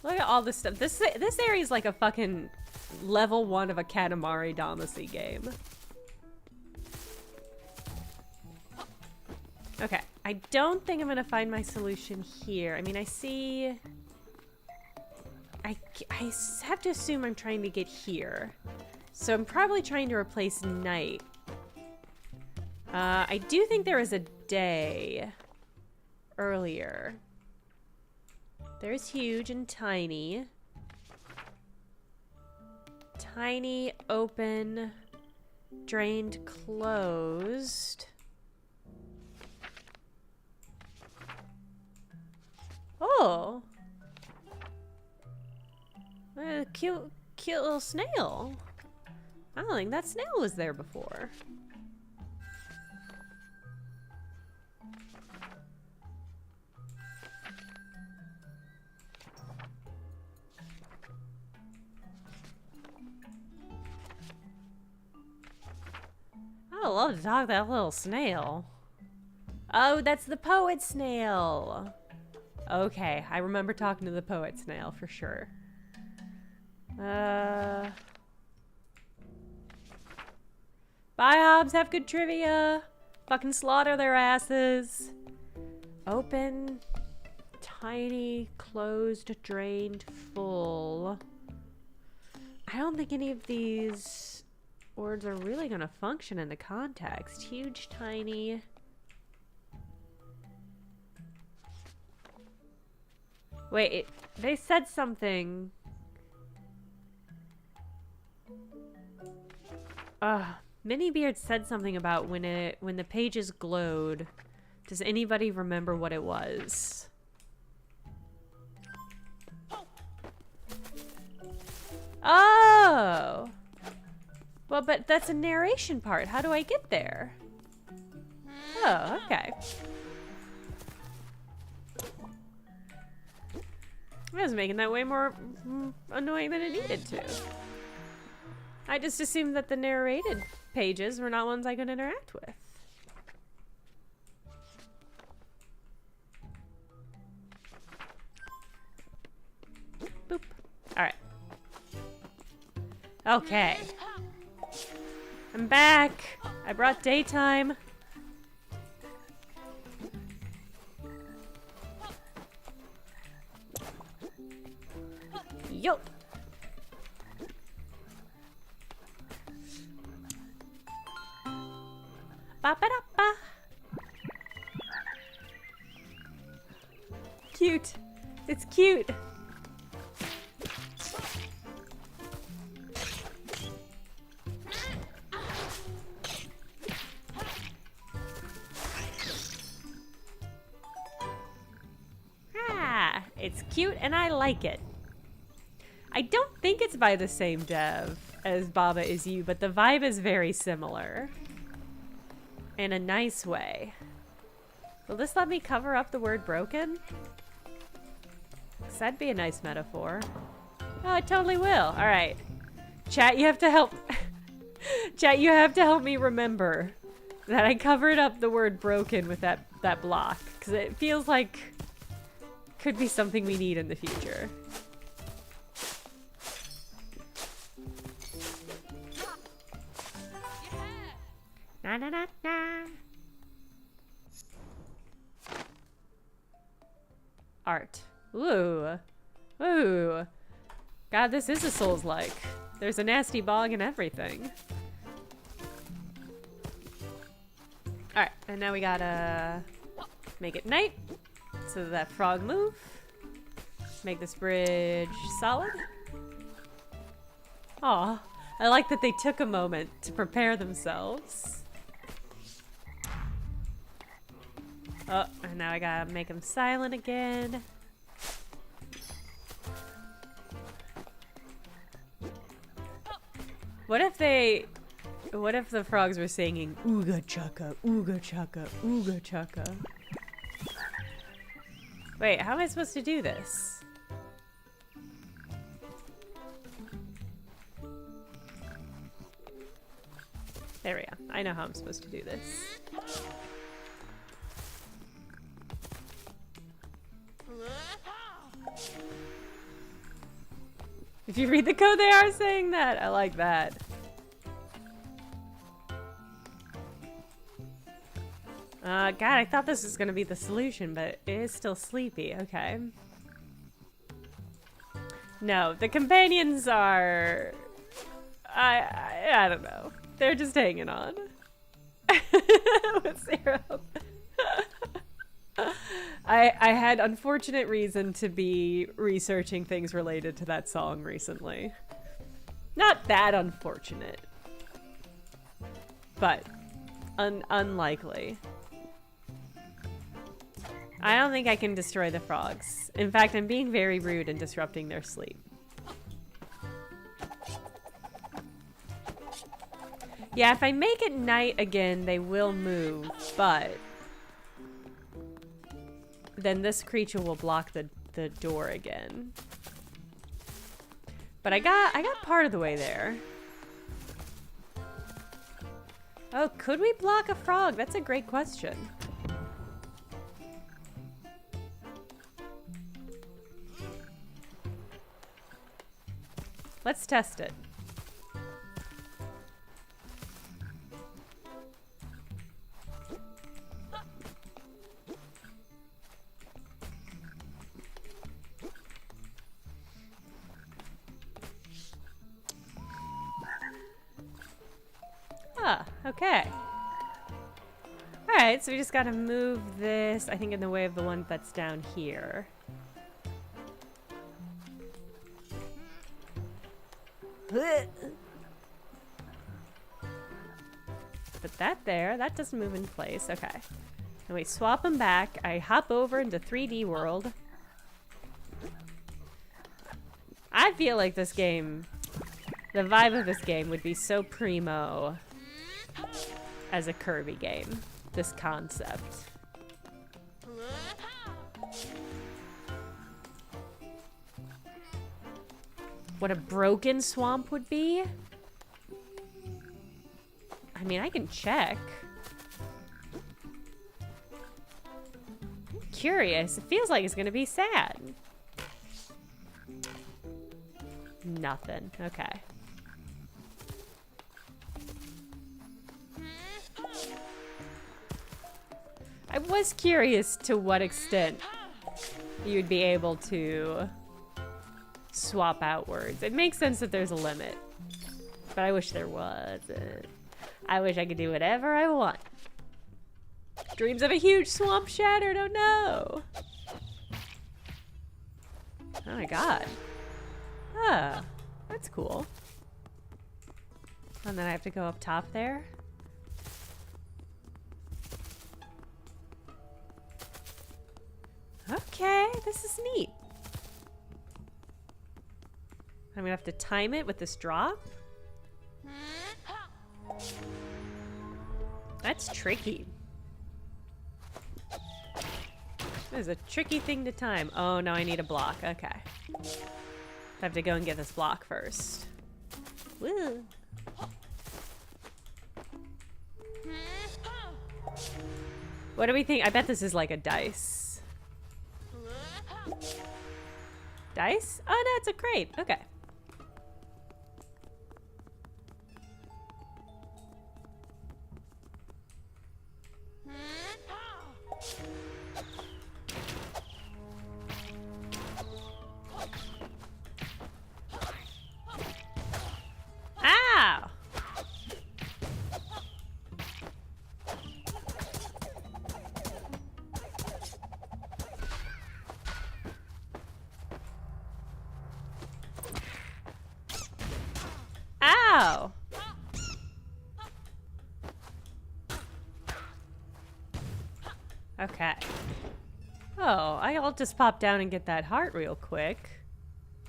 S1: Look at all this stuff. This area is like a fucking level 1 of a Katamari Damacy game. Okay, I don't think I'm gonna find my solution here. I mean, I see... I have to assume I'm trying to get here. So I'm probably trying to replace night. I do think there was a day earlier. There's huge and tiny. Tiny, open, drained, closed. Oh! A cute little snail. I don't think that snail was there before. I would love to talk to that little snail. Oh, that's the poet snail. Okay, I remember talking to the poet snail for sure. Bye, Hobbs. Have good trivia. Fucking slaughter their asses. Open, tiny, closed, drained, full. I don't think any of these words are really gonna function in the context. Huge, tiny. Wait, they said something. Minibeard said something about when the pages glowed. Does anybody remember what it was? Oh! Well, but that's a narration part. How do I get there? Oh, okay. I was making that way more annoying than it needed to. I just assumed that the narrated pages were not ones I could interact with. Boop. Alright. Okay. I'm back. I brought daytime. Yo. Ba-ba-da-ba. Cute. It's cute. Ah, it's cute and I like it. I don't think it's by the same dev as Baba Is You, but the vibe is very similar. In a nice way. Will this let me cover up the word broken? 'Cause that'd be a nice metaphor. Oh, it totally will. Alright. Chat, you have to help. Chat, you have to help me remember that I covered up the word broken with that block. Because it feels like could be something we need in the future. Na na na na. Art. Ooh. Ooh. God, this is a Souls-like. There's a nasty bog and everything. Alright, and now we gotta make it night so that frog move. Make this bridge solid. Aw, I like that they took a moment to prepare themselves. Oh, and now I gotta make them silent again. What if the frogs were singing ooga chaka, ooga chaka, ooga chaka? Wait, how am I supposed to do this? There we go. I know how I'm supposed to do this. If you read the code, they are saying that. I like that. God, I thought this was gonna be the solution, but it is still sleepy. Okay. No, the companions are... I don't know. They're just hanging on. With syrup. I had unfortunate reason to be researching things related to that song recently. Not that unfortunate. But unlikely. I don't think I can destroy the frogs. In fact, I'm being very rude and disrupting their sleep. Yeah, if I make it night again, they will move, but then this creature will block the door again. But I got part of the way there. Oh, could we block a frog? That's a great question. Let's test it. Ah, okay. Alright, so we just gotta move this, I think, in the way of the one that's down here. Put that there. That doesn't move in place. Okay. And we swap them back. I hop over into 3D world. I feel like this game, the vibe of this game would be so primo as a Kirby game. This concept. What a broken swamp would be? I mean, I can check. Curious. It feels like it's gonna be sad. Nothing. Okay. I was curious to what extent you'd be able to swap out words. It makes sense that there's a limit, but I wish there wasn't. I wish I could do whatever I want. Dreams of a huge swamp shattered, oh no! Oh my god. Ah, that's cool. And then I have to go up top there. Okay, this is neat. I'm gonna have to time it with this drop. That's tricky. This is a tricky thing to time. Oh, no, I need a block. Okay. I have to go and get this block first. Woo. What do we think? I bet this is like a dice. Dice? Oh, no, it's a crate. Okay. Ow! Ow! Okay. Oh, I'll just pop down and get that heart real quick.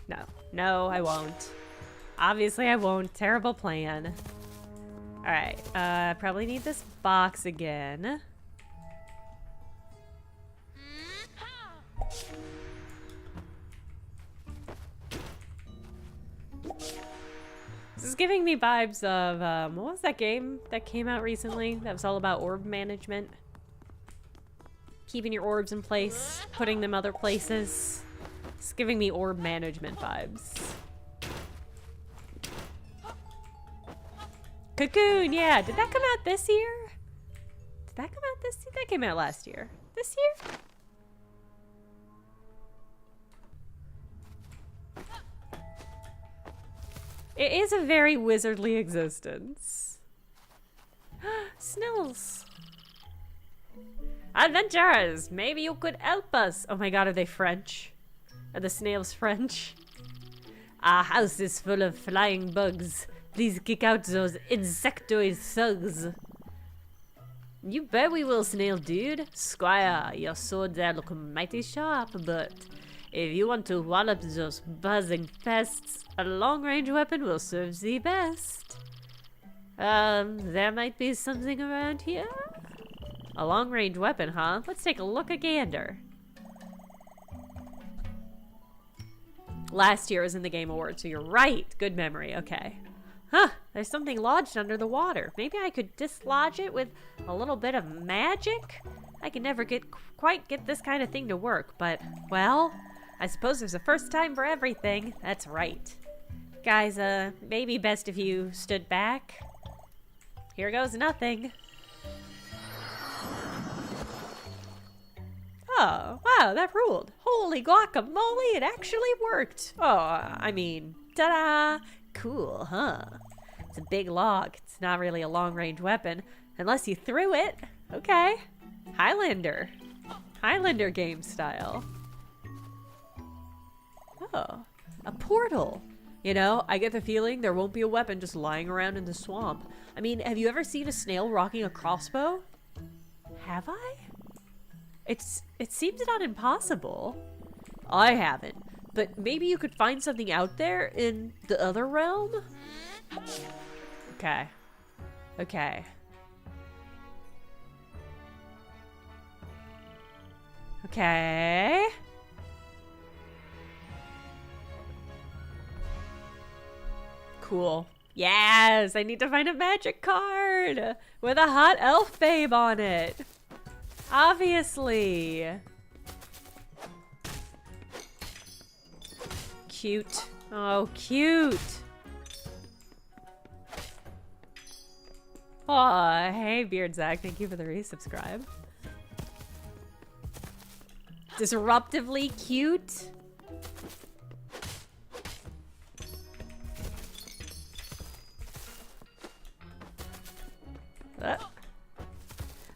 S1: No. No, I won't. Obviously I won't. Terrible plan. Alright, probably need this box again. This is giving me vibes of, what was that game that came out recently that was all about orb management? Keeping your orbs in place, putting them other places. It's giving me orb management vibes. Cocoon, yeah. Did that come out this year? Did that come out this year? That came out last year. This year? It is a very wizardly existence. Snills. Adventurers, maybe you could help us. Oh my god, are they French? Are the snails French? Our house is full of flying bugs. Please kick out those insectoid thugs. You bet we will, snail dude. Squire, your sword there look mighty sharp, but if you want to wallop those buzzing pests, a long-range weapon will serve thee best. There might be something around here? A long-range weapon, huh? Let's take a look at gander. Last year was in the Game Awards, so you're right. Good memory, okay. Huh, there's something lodged under the water. Maybe I could dislodge it with a little bit of magic? I can never quite get this kind of thing to work, but, well, I suppose there's a first time for everything. That's right. Guys, maybe best if you stood back. Here goes nothing. Oh, wow, that ruled. Holy guacamole, it actually worked. Oh, I mean, ta-da! Cool, huh? It's a big log. It's not really a long-range weapon. Unless you threw it. Okay. Highlander. Highlander game style. Oh, a portal. You know, I get the feeling there won't be a weapon just lying around in the swamp. I mean, have you ever seen a snail rocking a crossbow? Have I? It seems not impossible. I haven't. But maybe you could find something out there in the other realm? Okay. Okay. Okay. Cool. Yes! I need to find a magic card! With a hot elf babe on it! Obviously! Cute. Oh, cute! Aw, hey Beard Zach, thank you for the resubscribe. Disruptively cute.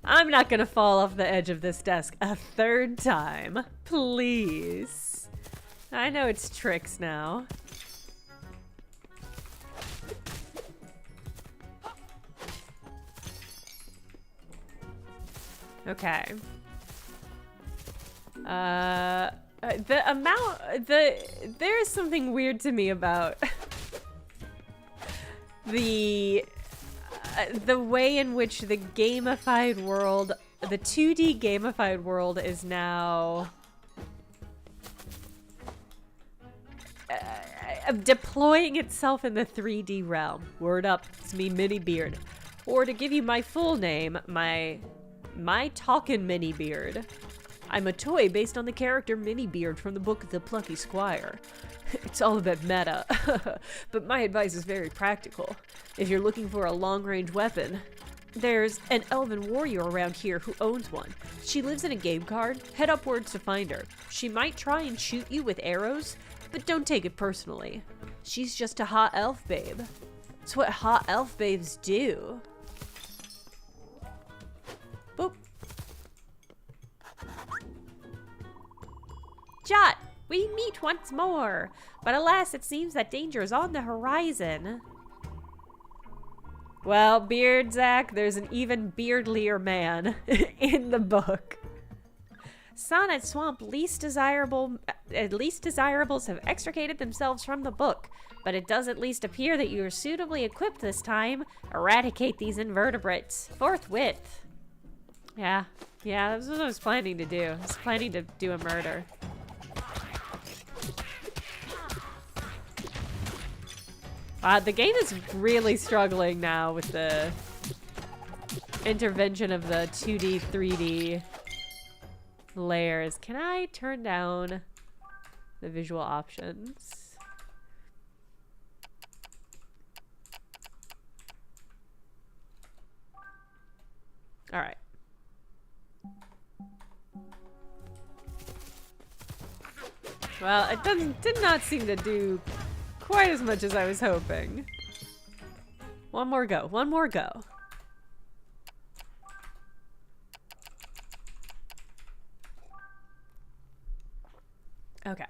S1: I'm not gonna fall off the edge of this desk a third time. Please. I know it's tricks now. Okay. There's something weird to me about the way in which the gamified world, the 2D gamified world is now deploying itself in the 3D realm. Word up, it's me, Mini Beard. Or to give you my full name, my talkin' Mini Beard. I'm a toy based on the character Mini Beard from the book The Plucky Squire. It's all a bit meta, but my advice is very practical. If you're looking for a long-range weapon, there's an elven warrior around here who owns one. She lives in a game card. Head upwards to find her. She might try and shoot you with arrows, but don't take it personally. She's just a hot elf babe. It's what hot elf babes do. Boop. Jot, we meet once more, but alas, it seems that danger is on the horizon. Well, Beard Zach, there's an even beardlier man in the book. Sonnet Swamp least desirables have extricated themselves from the book, but it does at least appear that you are suitably equipped this time. Eradicate these invertebrates forthwith. Yeah, that's what I was planning to do. I was planning to do a murder. The game is really struggling now with the intervention of the 2D, 3D layers. Can I turn down the visual options? All right. Well, it did not seem to do quite as much as I was hoping. One more go. One more go. Okay.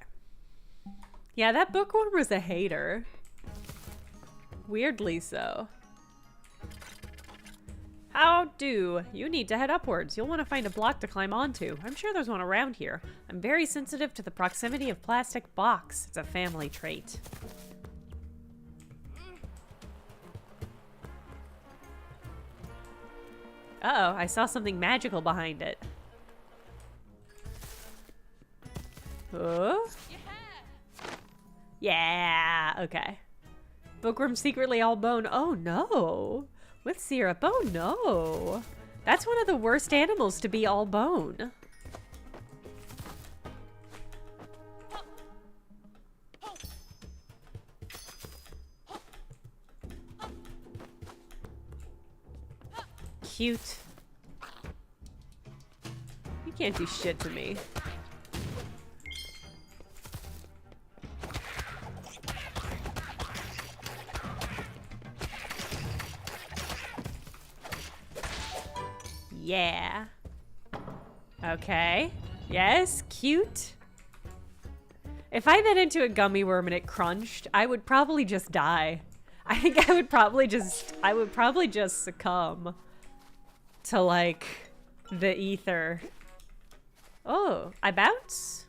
S1: Yeah, that bookworm was a hater. Weirdly so. How do? You need to head upwards. You'll want to find a block to climb onto. I'm sure there's one around here. I'm very sensitive to the proximity of plastic blocks. It's a family trait. Uh-oh, I saw something magical behind it. Oh? Yeah, okay. Bookworm secretly all bone. Oh no. With syrup. Oh no. That's one of the worst animals to be all bone. Cute. You can't do shit to me. Yeah. Okay. Yes, cute. If I bit into a gummy worm and it crunched, I would probably just die. I think I would probably just succumb to, like, the ether. Oh, I bounce?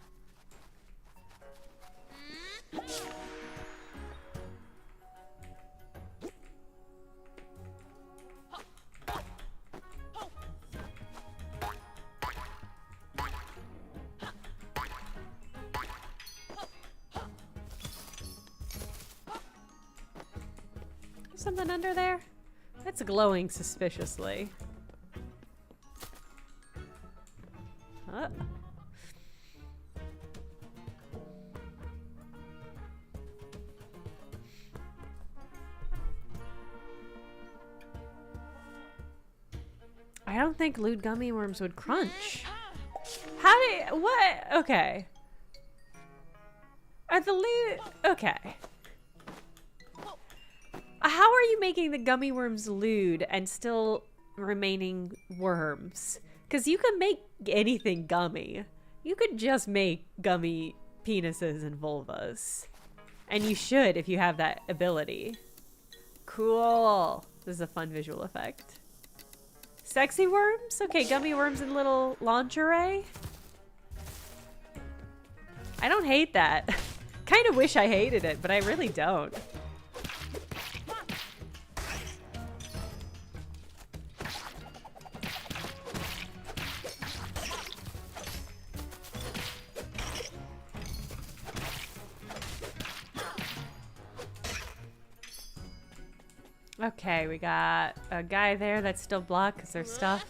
S1: Something under there? It's glowing suspiciously. Huh? I don't think lewd gummy worms would crunch. How what? Okay. Are the lewd? Okay. How are you making the gummy worms lewd and still remaining worms? Because you can make anything gummy. You could just make gummy penises and vulvas. And you should if you have that ability. Cool. This is a fun visual effect. Sexy worms? Okay, gummy worms in little lingerie. I don't hate that. Kind of wish I hated it, but I really don't. Okay, we got a guy there that's still blocked because there's stuff.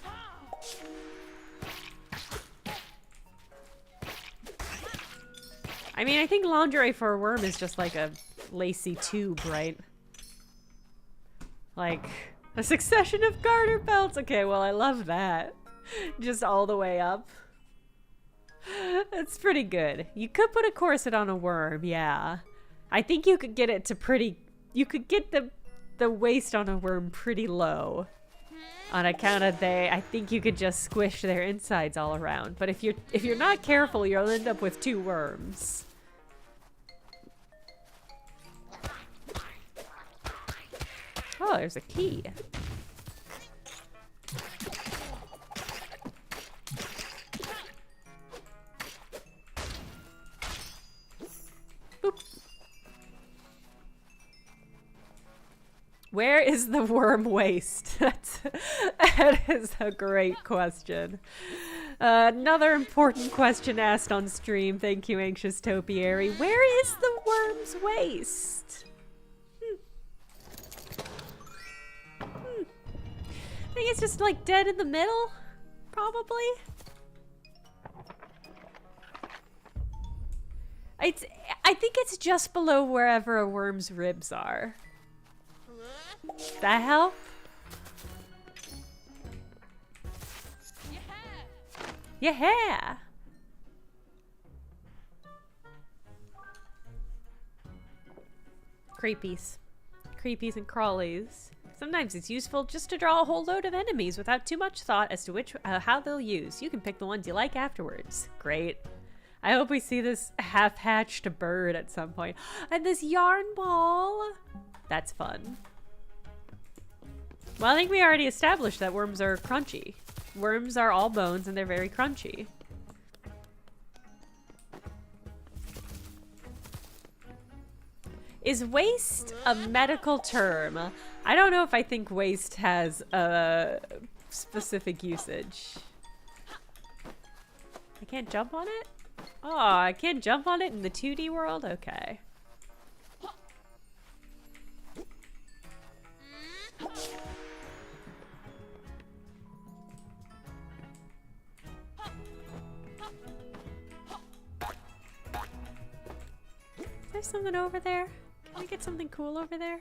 S1: I mean, I think lingerie for a worm is just like a lacy tube, right? Like a succession of garter belts. Okay, well, I love that. Just all the way up. That's pretty good. You could put a corset on a worm, yeah. I think you could get it to pretty... You could get the waist on a worm pretty low. On account of I think you could just squish their insides all around. But if you're not careful, you'll end up with two worms. Oh, there's a key. Boop. Where is the worm waist? That is a great question. Another important question asked on stream. Thank you, Anxious Topiary. Where is the worm's waist? I think it's just like dead in the middle, probably. I think it's just below wherever a worm's ribs are. That help? Yeah. Creepies. Creepies and crawlies. Sometimes it's useful just to draw a whole load of enemies without too much thought as to how they'll use. You can pick the ones you like afterwards. Great. I hope we see this half-hatched bird at some point. And this yarn ball. That's fun. Well, I think we already established that worms are crunchy. Worms are all bones and they're very crunchy. Is waste a medical term? I don't know if I think waste has a specific usage. I can't jump on it? Oh, I can't jump on it in the 2D world? Okay. Is there something over there? Can we get something cool over there?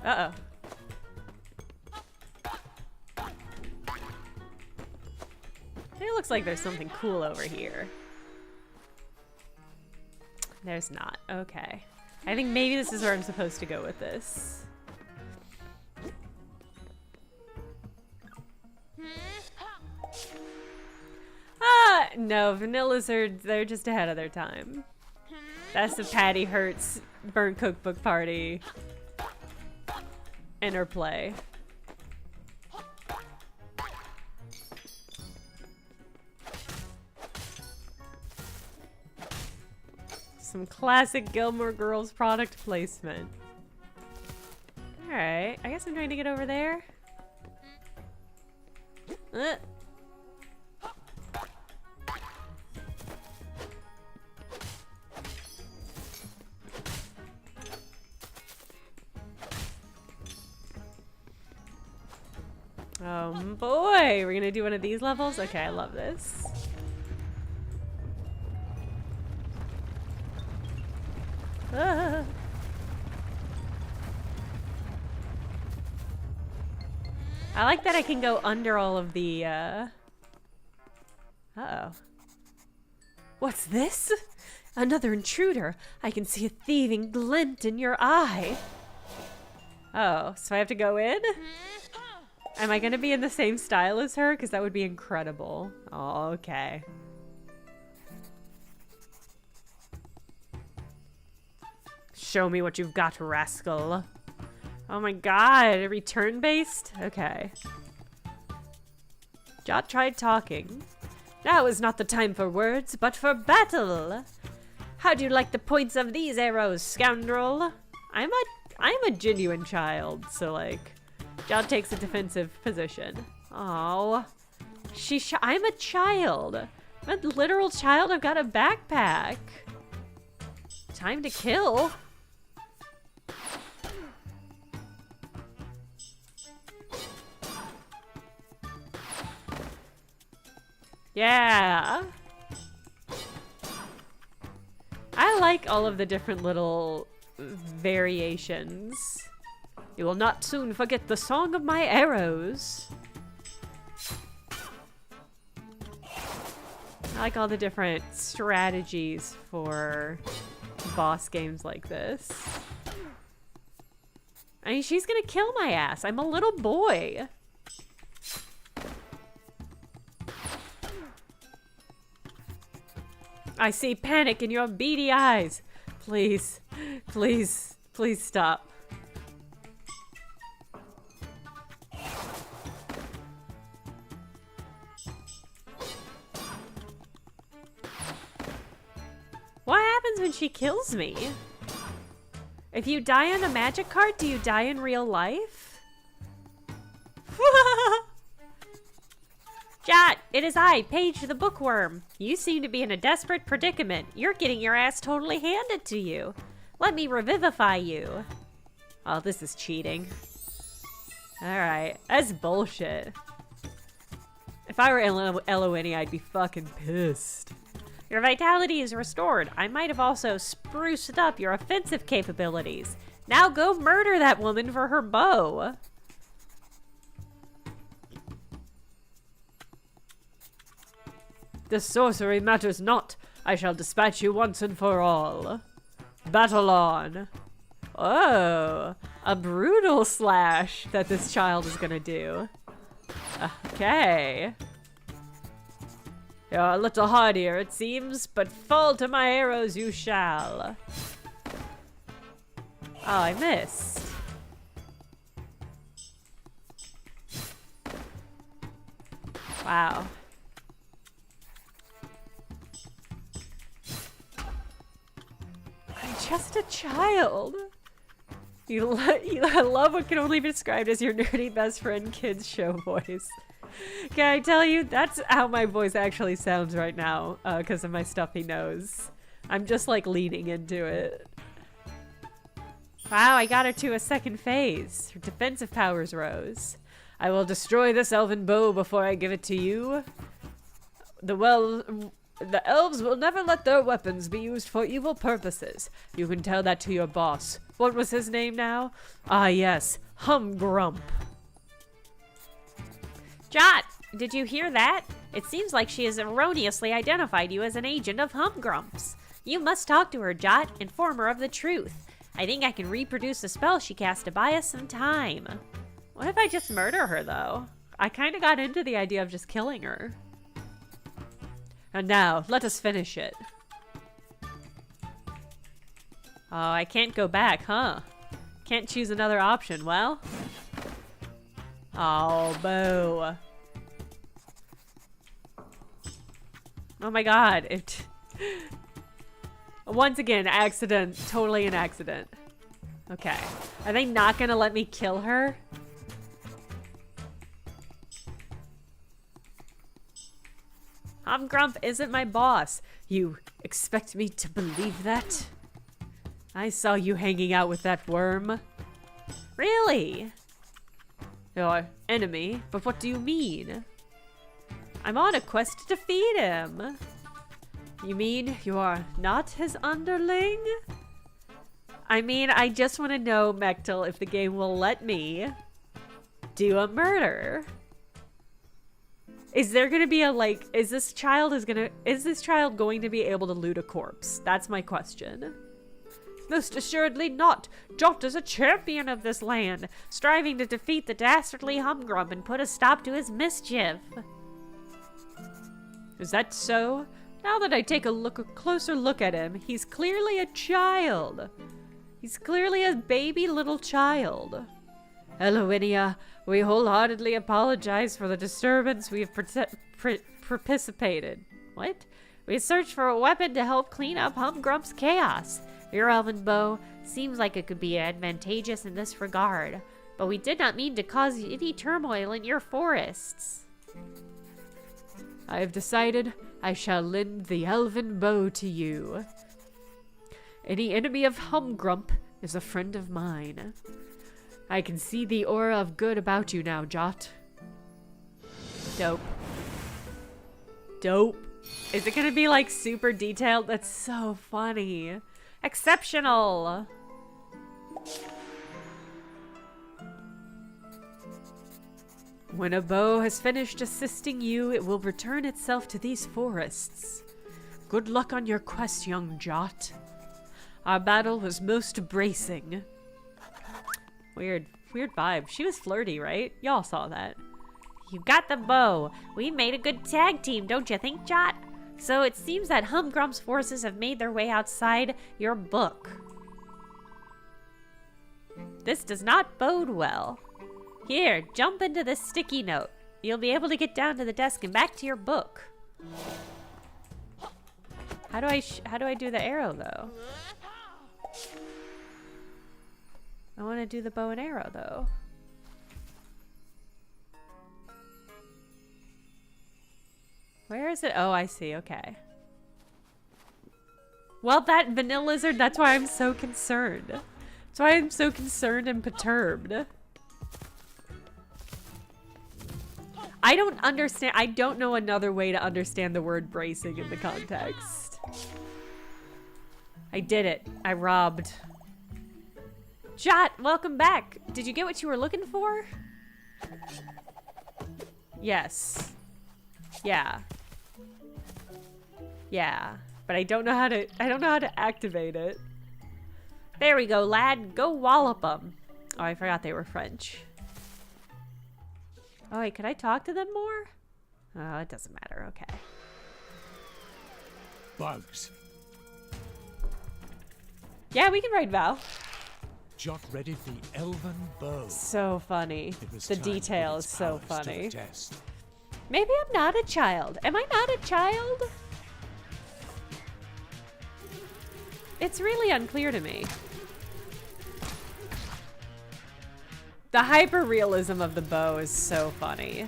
S1: Uh-oh. It looks like there's something cool over here. There's not. Okay. I think maybe this is where I'm supposed to go with this. Ah, no, vanillas they're just ahead of their time. That's the Patty Hertz burnt cookbook party interplay. Some classic Gilmore Girls product placement. Alright, I guess I'm trying to get over there. Oh boy, we're gonna do one of these levels? Okay, I love this. I like that I can go under all of the, Uh-oh. What's this? Another intruder. I can see a thieving glint in your eye. Oh, so I have to go in? Am I gonna be in the same style as her? Because that would be incredible. Oh, okay. Show me what you've got, rascal. Oh my god, return-based? Okay. Jot tried talking. Now is not the time for words, but for battle! How'd you like the points of these arrows, scoundrel? I'm a genuine child, so like, Jot takes a defensive position. Oh, I'm a child. I'm a literal child. I've got a backpack. Time to kill. Yeah. I like all of the different little variations. You will not soon forget the song of my arrows. I like all the different strategies for boss games like this. I mean, she's gonna kill my ass. I'm a little boy. I see panic in your beady eyes. Please, please, please stop. What happens when she kills me? If you die on a magic card, do you die in real life? Jot, it is I, Paige the Bookworm. You seem to be in a desperate predicament. You're getting your ass totally handed to you. Let me revivify you. Oh, this is cheating. Alright, that's bullshit. If I were Eloini, I'd be fucking pissed. Your vitality is restored. I might have also spruced up your offensive capabilities. Now go murder that woman for her bow. This sorcery matters not. I shall dispatch you once and for all. Battle on. Oh, a brutal slash that this child is gonna do. Okay. You're a little hardier, it seems, but fall to my arrows you shall. Oh, I missed. Wow. I'm just a child. I love what can only be described as your nerdy best friend kids show voice. Can I tell you, that's how my voice actually sounds right now, because of my stuffy nose. I'm just like leaning into it. Wow, I got her to a second phase. Her defensive powers rose. I will destroy this elven bow before I give it to you. The elves will never let their weapons be used for evil purposes. You can tell that to your boss. What was his name now? Ah yes, Humgrump. Jot, did you hear that? It seems like she has erroneously identified you as an agent of Humgrump's. You must talk to her, Jot, inform her of the truth. I think I can reproduce the spell she cast to buy us some time. What if I just murder her, though? I kind of got into the idea of just killing her. And now, let us finish it. Oh, I can't go back, huh? Can't choose another option, well? Oh, boo. Oh my god, once again, accident. Totally an accident. Okay. Are they not gonna let me kill her? Humgrump isn't my boss. You expect me to believe that? I saw you hanging out with that worm. Really? Your enemy? But what do you mean? I'm on a quest to defeat him. You mean you are not his underling? I mean, I just want to know, Mechtel, if the game will let me. do a murder. Is there gonna be a, like, is this child going to be able to loot a corpse? That's my question. Most assuredly not. Jot is a champion of this land, striving to defeat the dastardly Humgrump and put a stop to his mischief. Is that so? Now that I take a closer look at him, he's clearly a child. He's clearly a baby little child. Eloinia, we wholeheartedly apologize for the disturbance we have participated. What? We searched for a weapon to help clean up Humgrump's chaos. Your elven bow seems like it could be advantageous in this regard, but we did not mean to cause any turmoil in your forests. I have decided I shall lend the elven bow to you. Any enemy of Humgrump is a friend of mine. I can see the aura of good about you now, Jot. Dope. Dope. Is it gonna be like super detailed? That's so funny. Exceptional. When a bow has finished assisting you, it will return itself to these forests. Good luck on your quest, young Jot. Our battle was most bracing. Weird vibe. She was flirty, right? Y'all saw that. You got the bow. We made a good tag team, don't you think, Jot? So it seems that Humgrump's forces have made their way outside your book. This does not bode well. Here, jump into this sticky note. You'll be able to get down to the desk and back to your book. How do I do the arrow though? I want to do the bow and arrow though. Where is it? Oh, I see. Okay. Well, that vanilla lizard, that's why I'm so concerned. That's why I'm so concerned and perturbed. I don't understand. I don't know another way to understand the word bracing in the context. I did it. I robbed. Jot, welcome back. Did you get what you were looking for? Yes. Yeah. Yeah. But I don't know how to activate it. There we go, lad. Go wallop them. Oh, I forgot they were French. Oh, wait, could I talk to them more? Oh, it doesn't matter. Okay.
S2: Bugs.
S1: Yeah, we can ride Val.
S2: Jot readied the elven bow.
S1: So funny. The detail is so funny.
S2: Test.
S1: Maybe I'm not a child. Am I not a child? It's really unclear to me. The hyper-realism of the bow is so funny.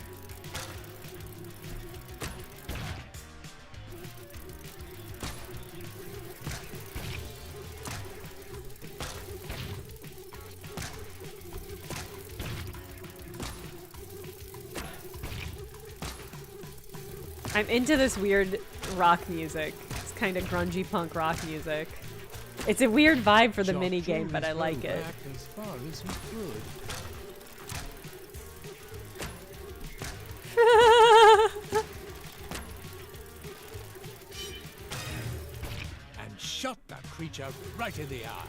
S1: I'm into this weird rock music. It's kind of grungy punk rock music. It's a weird vibe for the mini game, but I like it.
S2: As far as he could. And shot that creature right in the eye.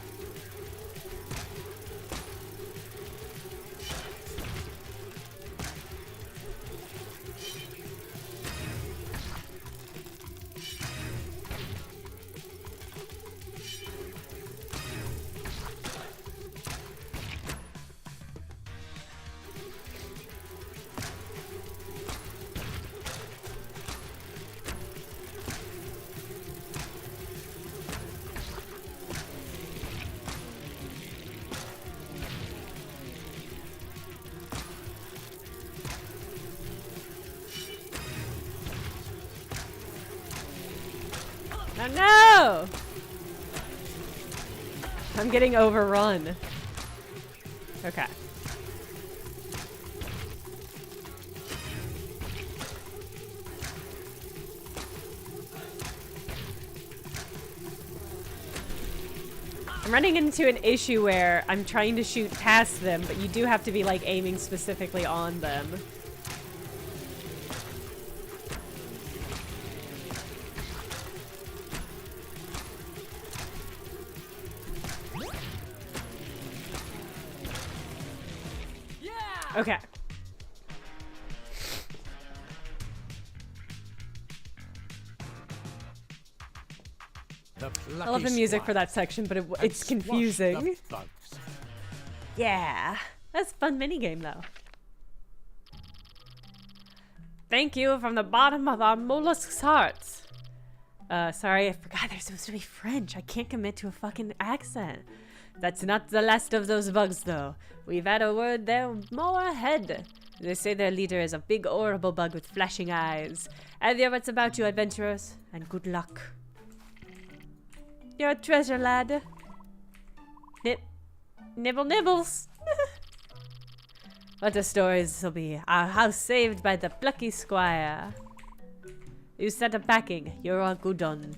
S1: Oh no! I'm getting overrun. Okay. I'm running into an issue where I'm trying to shoot past them, but you do have to be like aiming specifically on them. Okay. I love the music for that section, but it's confusing. Yeah. That's a fun minigame, though. Thank you from the bottom of our mollusk's hearts. Sorry, I forgot they're supposed to be French. I can't commit to a fucking accent. That's not the last of those bugs, though. We've had a word there more ahead. They say their leader is a big, horrible bug with flashing eyes. Have your wits about you, adventurers, and good luck. You're a treasure, lad. Nibble nibbles. What a story this'll be. Our house saved by the plucky squire. You set a packing. You're all good on.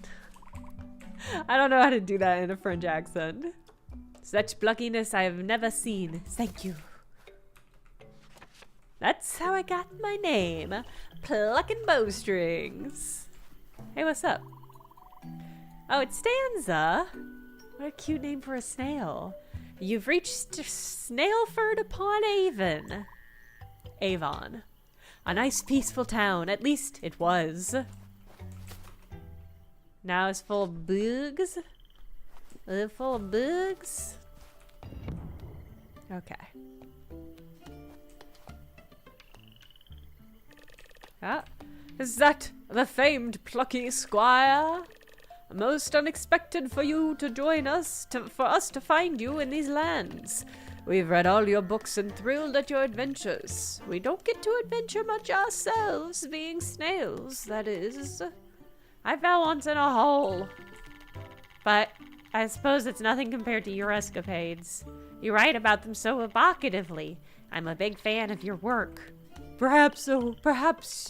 S1: I don't know how to do that in a French accent. Such pluckiness I have never seen. Thank you. That's how I got my name. Plucking bowstrings. Hey, what's up? Oh, it's Stanza. What a cute name for a snail. You've reached Snailford upon Avon. Avon. A nice peaceful town. At least it was. Now it's full of bugs. Full of bugs. Okay. Ah, is that the famed plucky squire? Most unexpected for you to join us, for us to find you in these lands. We've read all your books and thrilled at your adventures. We don't get to adventure much ourselves, being snails, that is. I fell once in a hole. But I suppose it's nothing compared to your escapades. You write about them so evocatively. I'm a big fan of your work. Perhaps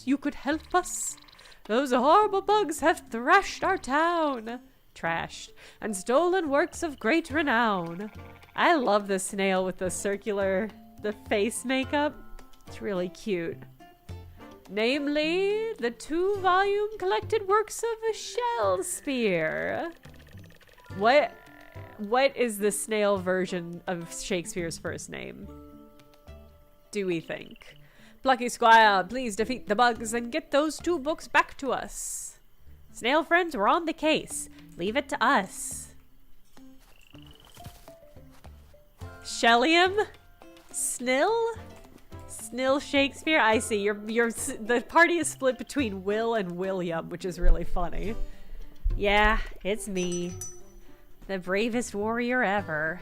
S1: you could help us? Those horrible bugs have thrashed our town. Trashed. And stolen works of great renown. I love the snail with the face makeup. It's really cute. Namely, the 2-volume collected works of Shakespeare. What is the snail version of Shakespeare's first name? Do we think? Plucky Squire, please defeat the bugs and get those 2 books back to us. Snail friends, we're on the case. Leave it to us. Shellium? Snill? Snill Shakespeare? I see. The party is split between Will and William, which is really funny. Yeah, it's me. The bravest warrior ever.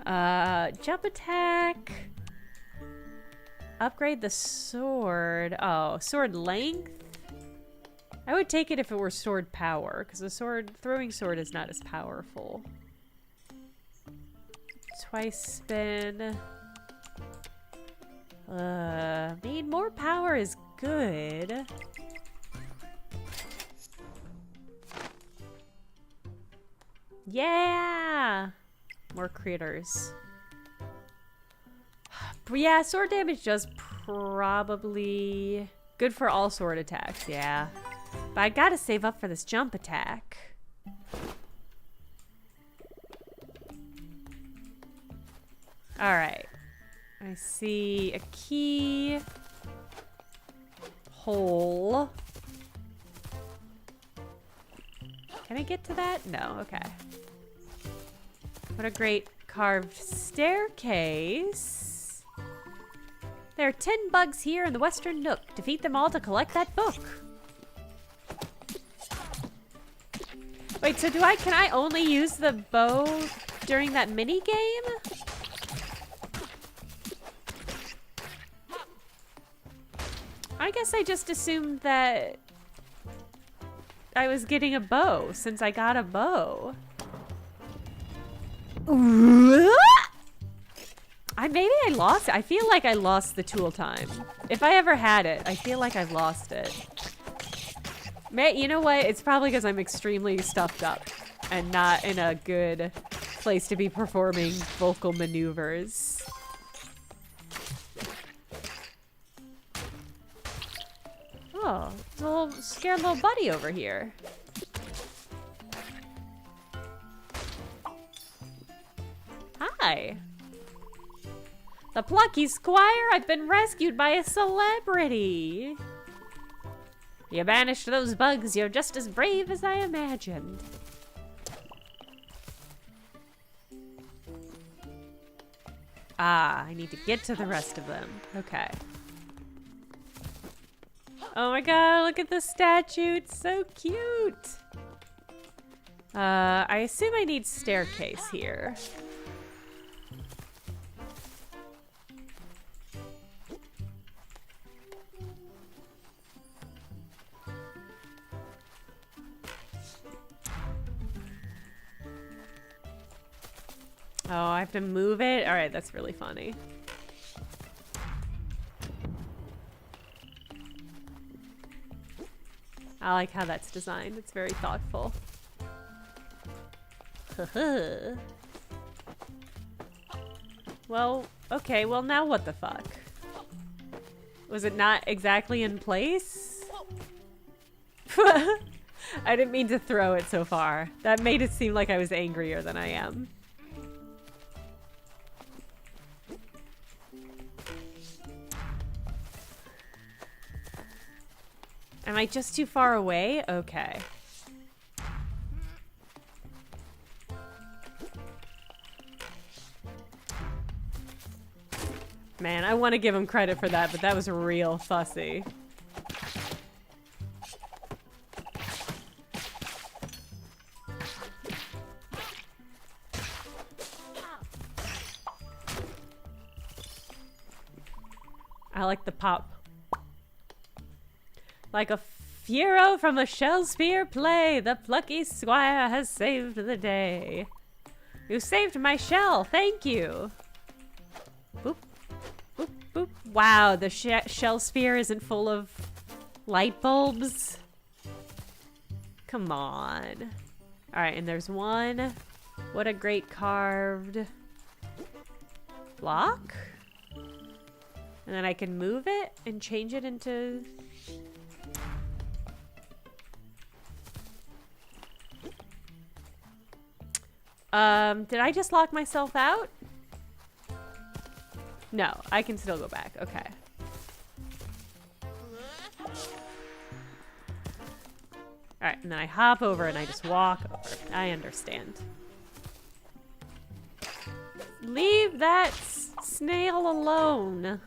S1: Jump attack. Upgrade the sword. Oh, sword length? I would take it if it were sword power, because the throwing sword is not as powerful. Twice spin. More power is good. Yeah! More critters. But yeah, sword damage does probably good for all sword attacks, yeah. But I gotta save up for this jump attack. Alright. I see a key. Hole. Can I get to that? No, okay. What a great carved staircase. There are 10 bugs here in the Western Nook. Defeat them all to collect that book. Wait, so can I only use the bow during that mini game? I guess I just assumed that I was getting a bow since I got a bow. Maybe I lost it. I feel like I lost the tool time. If I ever had it, I feel like I've lost it. You know what? It's probably because I'm extremely stuffed up. and not in a good place to be performing vocal maneuvers. Oh, there's a little scared little buddy over here. Hi. The Plucky Squire, I've been rescued by a celebrity. You banished those bugs, you're just as brave as I imagined. Ah, I need to get to the rest of them. Okay. Oh my god, look at the statue. It's so cute. I assume I need staircase here. Oh, I have to move it? Alright, that's really funny. I like how that's designed. It's very thoughtful. Well, okay, well now what the fuck? Was it not exactly in place? I didn't mean to throw it so far. That made it seem like I was angrier than I am. Am I just too far away? Okay. Man, I want to give him credit for that, but that was real fussy. I like the pop. Like a hero from a Shakespeare play, the Plucky Squire has saved the day. You saved my shell, thank you. Boop, boop, boop. Wow, the shell sphere isn't full of light bulbs. Come on. All right, and there's one. What a great carved block. And then I can move it and change it into... did I just lock myself out? No, I can still go back. Okay. Alright, and then I hop over and I just walk over. I understand. Leave that snail alone.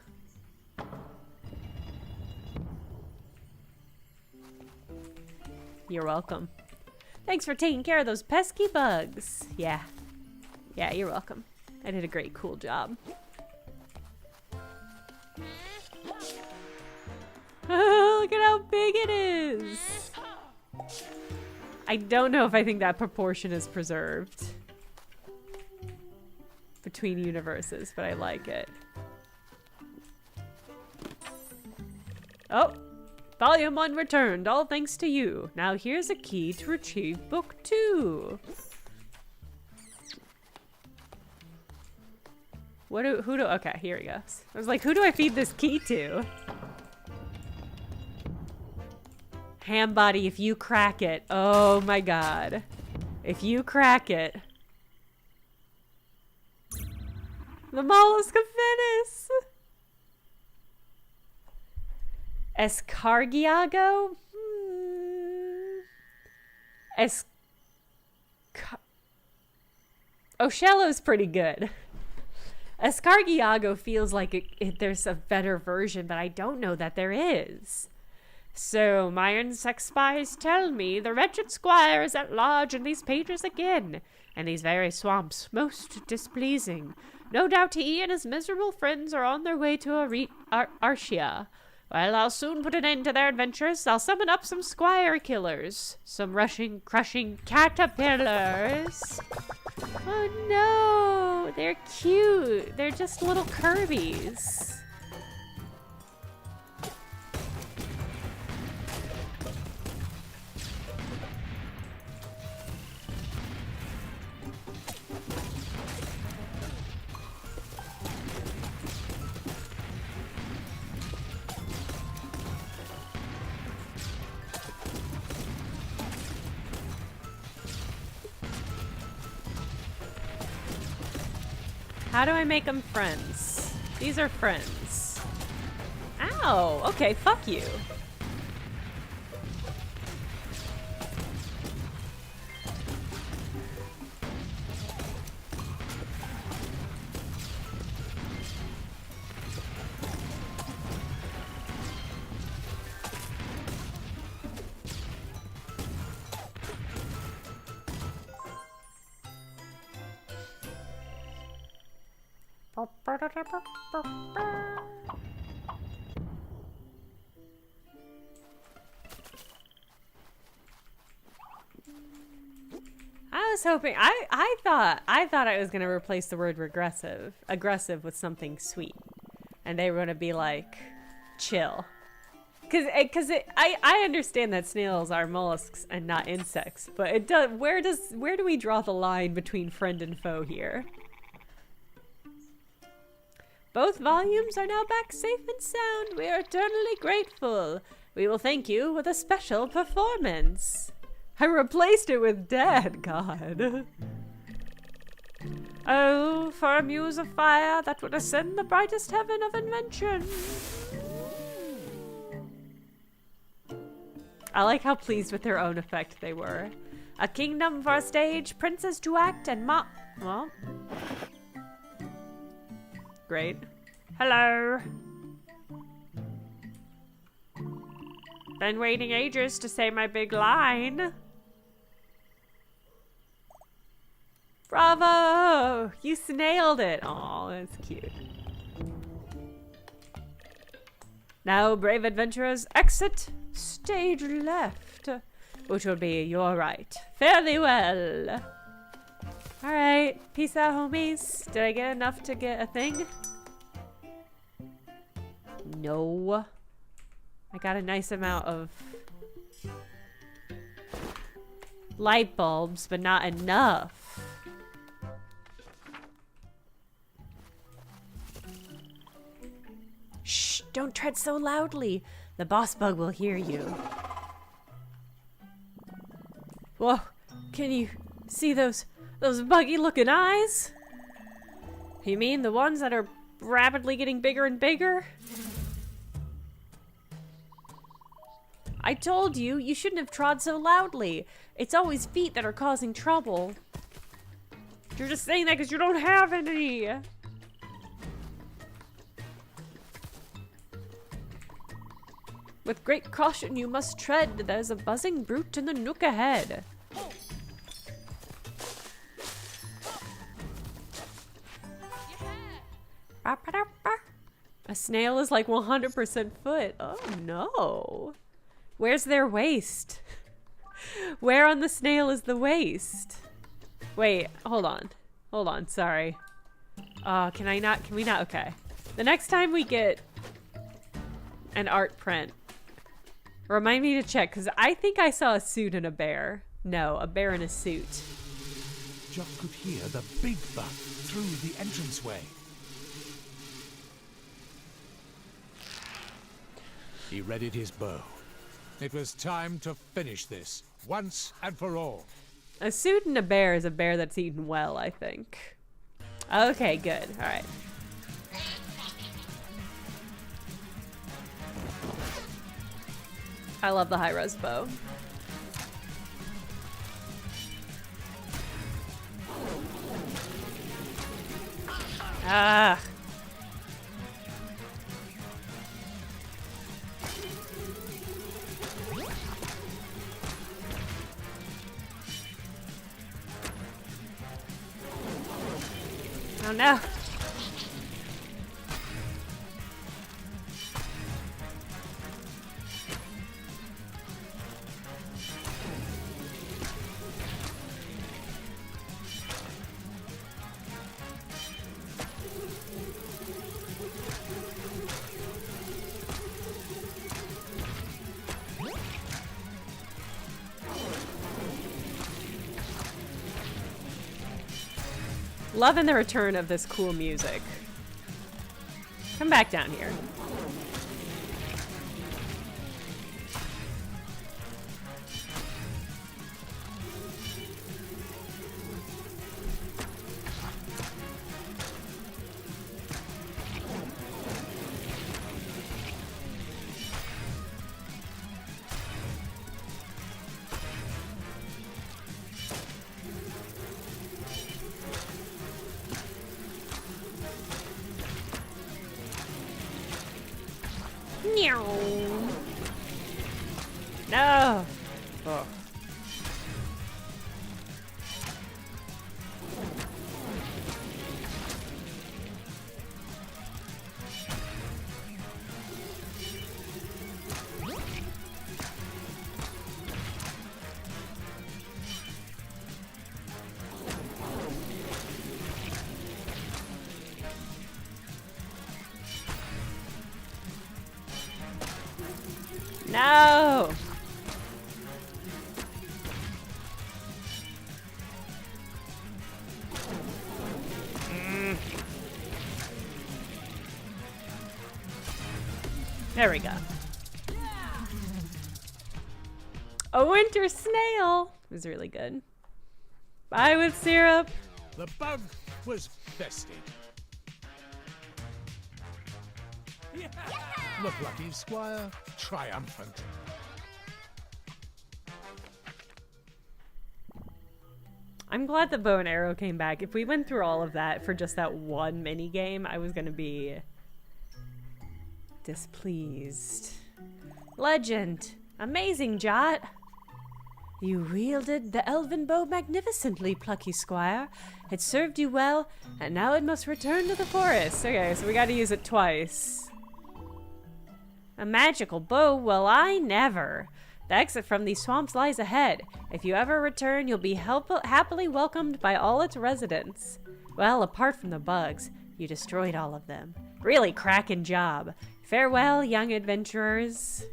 S1: You're welcome. Thanks for taking care of those pesky bugs. Yeah. Yeah, you're welcome. I did a great, cool job. Oh, look at how big it is. I don't know if I think that proportion is preserved between universes, but I like it. Oh. Volume 1 returned, all thanks to you. Now here's a key to retrieve book 2. Okay, here he goes. I was like, who do I feed this key to? Ham body, if you crack it. Oh my god. If you crack it. The mollusk of Venice. Escargiago? Oshello's pretty good. Escargiago feels like there's a better version, but I don't know that there is. So, my insect spies tell me the wretched squire is at large in these pages again, and these very swamps most displeasing. No doubt he and his miserable friends are on their way to Archia. Well, I'll soon put an end to their adventures. I'll summon up some squire killers. Some rushing, crushing caterpillars. Oh no, they're cute. They're just little Kirby's. How do I make them friends? These are friends. Ow! Okay, fuck you. I was hoping I thought I was gonna replace the word aggressive with something sweet, and they were gonna be like chill, because I understand that snails are mollusks and not insects, but it does where do we draw the line between friend and foe here? Both volumes are now back safe and sound. We are eternally grateful. We will thank you with a special performance. I replaced it with dead, God. Oh, for a muse of fire that would ascend the brightest heaven of invention. I like how pleased with their own effect they were. A kingdom for a stage, princes to act, and well... Great. Hello. Been waiting ages to say my big line. Bravo! You snailed it. Aw, that's cute. Now, brave adventurers, exit stage left, which will be your right. Fare thee well. Alright, peace out, homies. Did I get enough to get a thing? No. I got a nice amount of light bulbs, but not enough. Shh, don't tread so loudly. The boss bug will hear you. Whoa, can you see those buggy looking eyes? You mean the ones that are rapidly getting bigger and bigger? I told you, you shouldn't have trod so loudly. It's always feet that are causing trouble. You're just saying that because you don't have any. With great caution you must tread. There's a buzzing brute in the nook ahead. A snail is like 100% foot. Oh no. Where's their waist? Where on the snail is the waist? Wait, hold on. Hold on, sorry. Can we not? Okay. The next time we get an art print, remind me to check, because I think I saw a suit and a bear. No, a bear in a suit.
S2: Jock could hear the big buck through the entranceway. He readied his bow. It was time to finish this, once and for all.
S1: A suit and a bear is a bear that's eaten well, I think. Okay, good. All right. I love the high-res bow. Ah. Oh no. Loving the return of this cool music. Come back down here. No. Oh. No! There we go. A winter snail was really good. Bye with syrup.
S2: The bug was bested. Yeah. The Plucky Squire triumphant.
S1: I'm glad the bow and arrow came back. If we went through all of that for just that one mini game, I was gonna be displeased. Legend. Amazing, Jot. You wielded the elven bow magnificently, Plucky Squire. It served you well, and now it must return to the forest. Okay, so we gotta use it twice. A magical bow? Well, I never. The exit from these swamps lies ahead. If you ever return, you'll be happily welcomed by all its residents. Well, apart from the bugs, you destroyed all of them. Really cracking job. Farewell, young adventurers.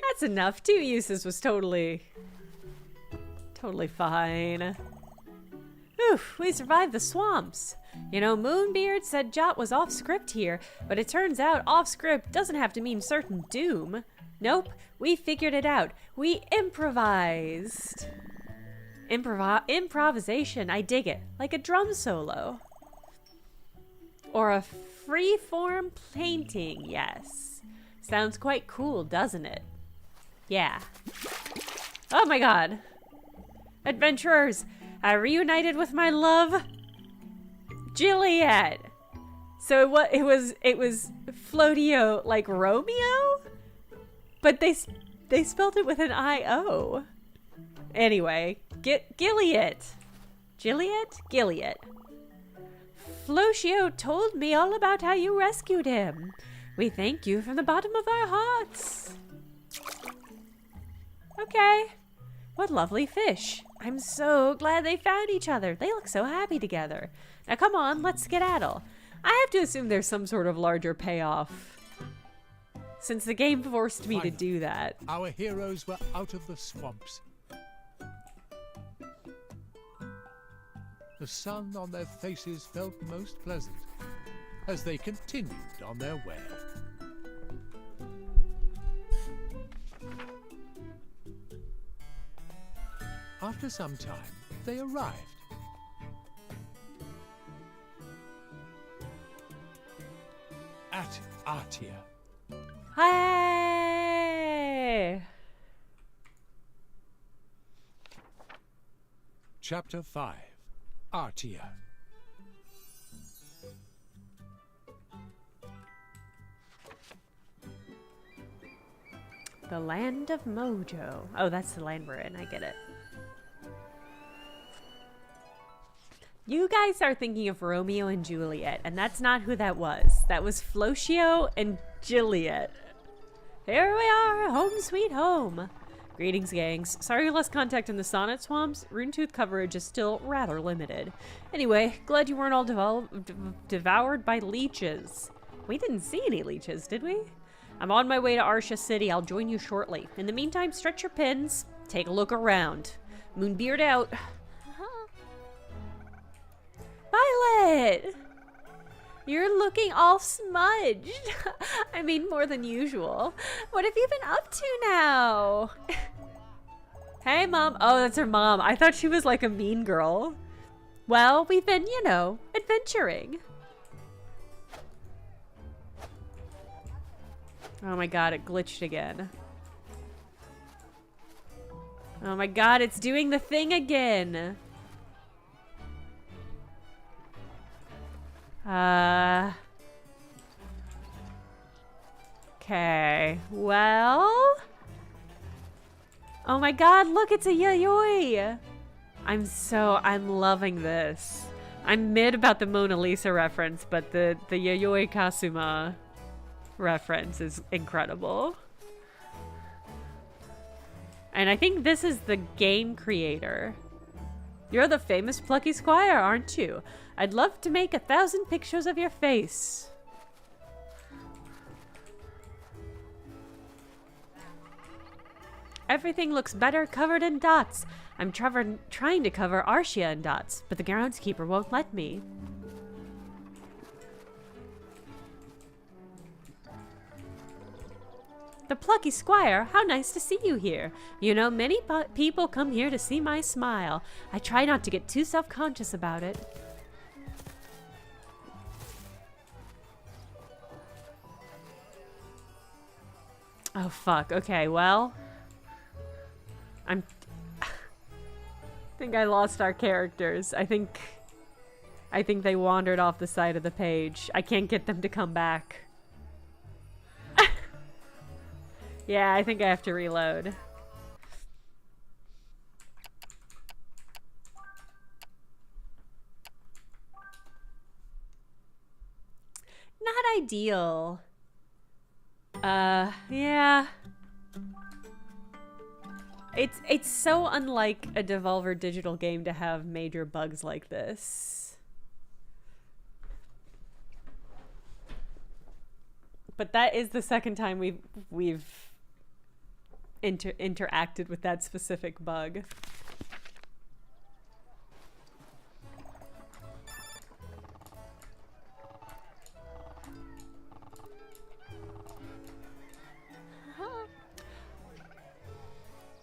S1: That's enough. 2 uses was totally fine. Oof, we survived the swamps. You know, Moonbeard said Jot was off script here, but it turns out off script doesn't have to mean certain doom. Nope, we figured it out. We improvised. Improvisation, I dig it. Like a drum solo. Or a free-form painting, yes. Sounds quite cool, doesn't it? Yeah. Oh my god. Adventurers, I reunited with my love, Juliet. So it was Floatio like Romeo, but they spelled it with an I-O. Anyway, Gilead. Floatio told me all about how you rescued him. We thank you from the bottom of our hearts. Okay. What lovely fish. I'm so glad they found each other. They look so happy together. Now come on, let's skedaddle. I have to assume there's some sort of larger payoff, since the game forced me to do that.
S2: Our heroes were out of the swamps. The sun on their faces felt most pleasant as they continued on their way. After some time, they arrived. At Artia.
S1: Hey!
S2: Chapter 5. Artia.
S1: The land of Mojo. Oh, that's the land we're in. I get it. You guys are thinking of Romeo and Juliet, and that's not who that was. That was Floatio and Juliet. Here we are, home sweet home. Greetings, gangs. Sorry less contact in the Sonnet Swamps. Runetooth coverage is still rather limited. Anyway, glad you weren't all devoured by leeches. We didn't see any leeches, did we? I'm on my way to Arsha City. I'll join you shortly. In the meantime, stretch your pins. Take a look around. Moonbeard out. Violet! You're looking all smudged. I mean, more than usual. What have you been up to now? Hey, Mom. Oh, that's her mom. I thought she was like a mean girl. Well, we've been, you know, adventuring. Oh my god, it glitched again. Oh my god, it's doing the thing again. Okay. Well. Oh my god, look, it's a yayoi. I'm loving this. I'm mid about the Mona Lisa reference, but the Yayoi Kasuma reference is incredible. And I think this is the game creator. You're the famous Plucky Squire, aren't you? I'd love to make 1,000 pictures of your face. Everything looks better covered in dots. I'm trying to cover Arshia in dots, but the groundskeeper won't let me. The Plucky Squire, how nice to see you here. You know, many people come here to see my smile. I try not to get too self-conscious about it. Oh, fuck. Okay, well. I think I lost our characters. I think they wandered off the side of the page. I can't get them to come back. Yeah, I think I have to reload. Not ideal. Yeah. It's so unlike a Devolver Digital game to have major bugs like this. But that is the second time we've interacted with that specific bug.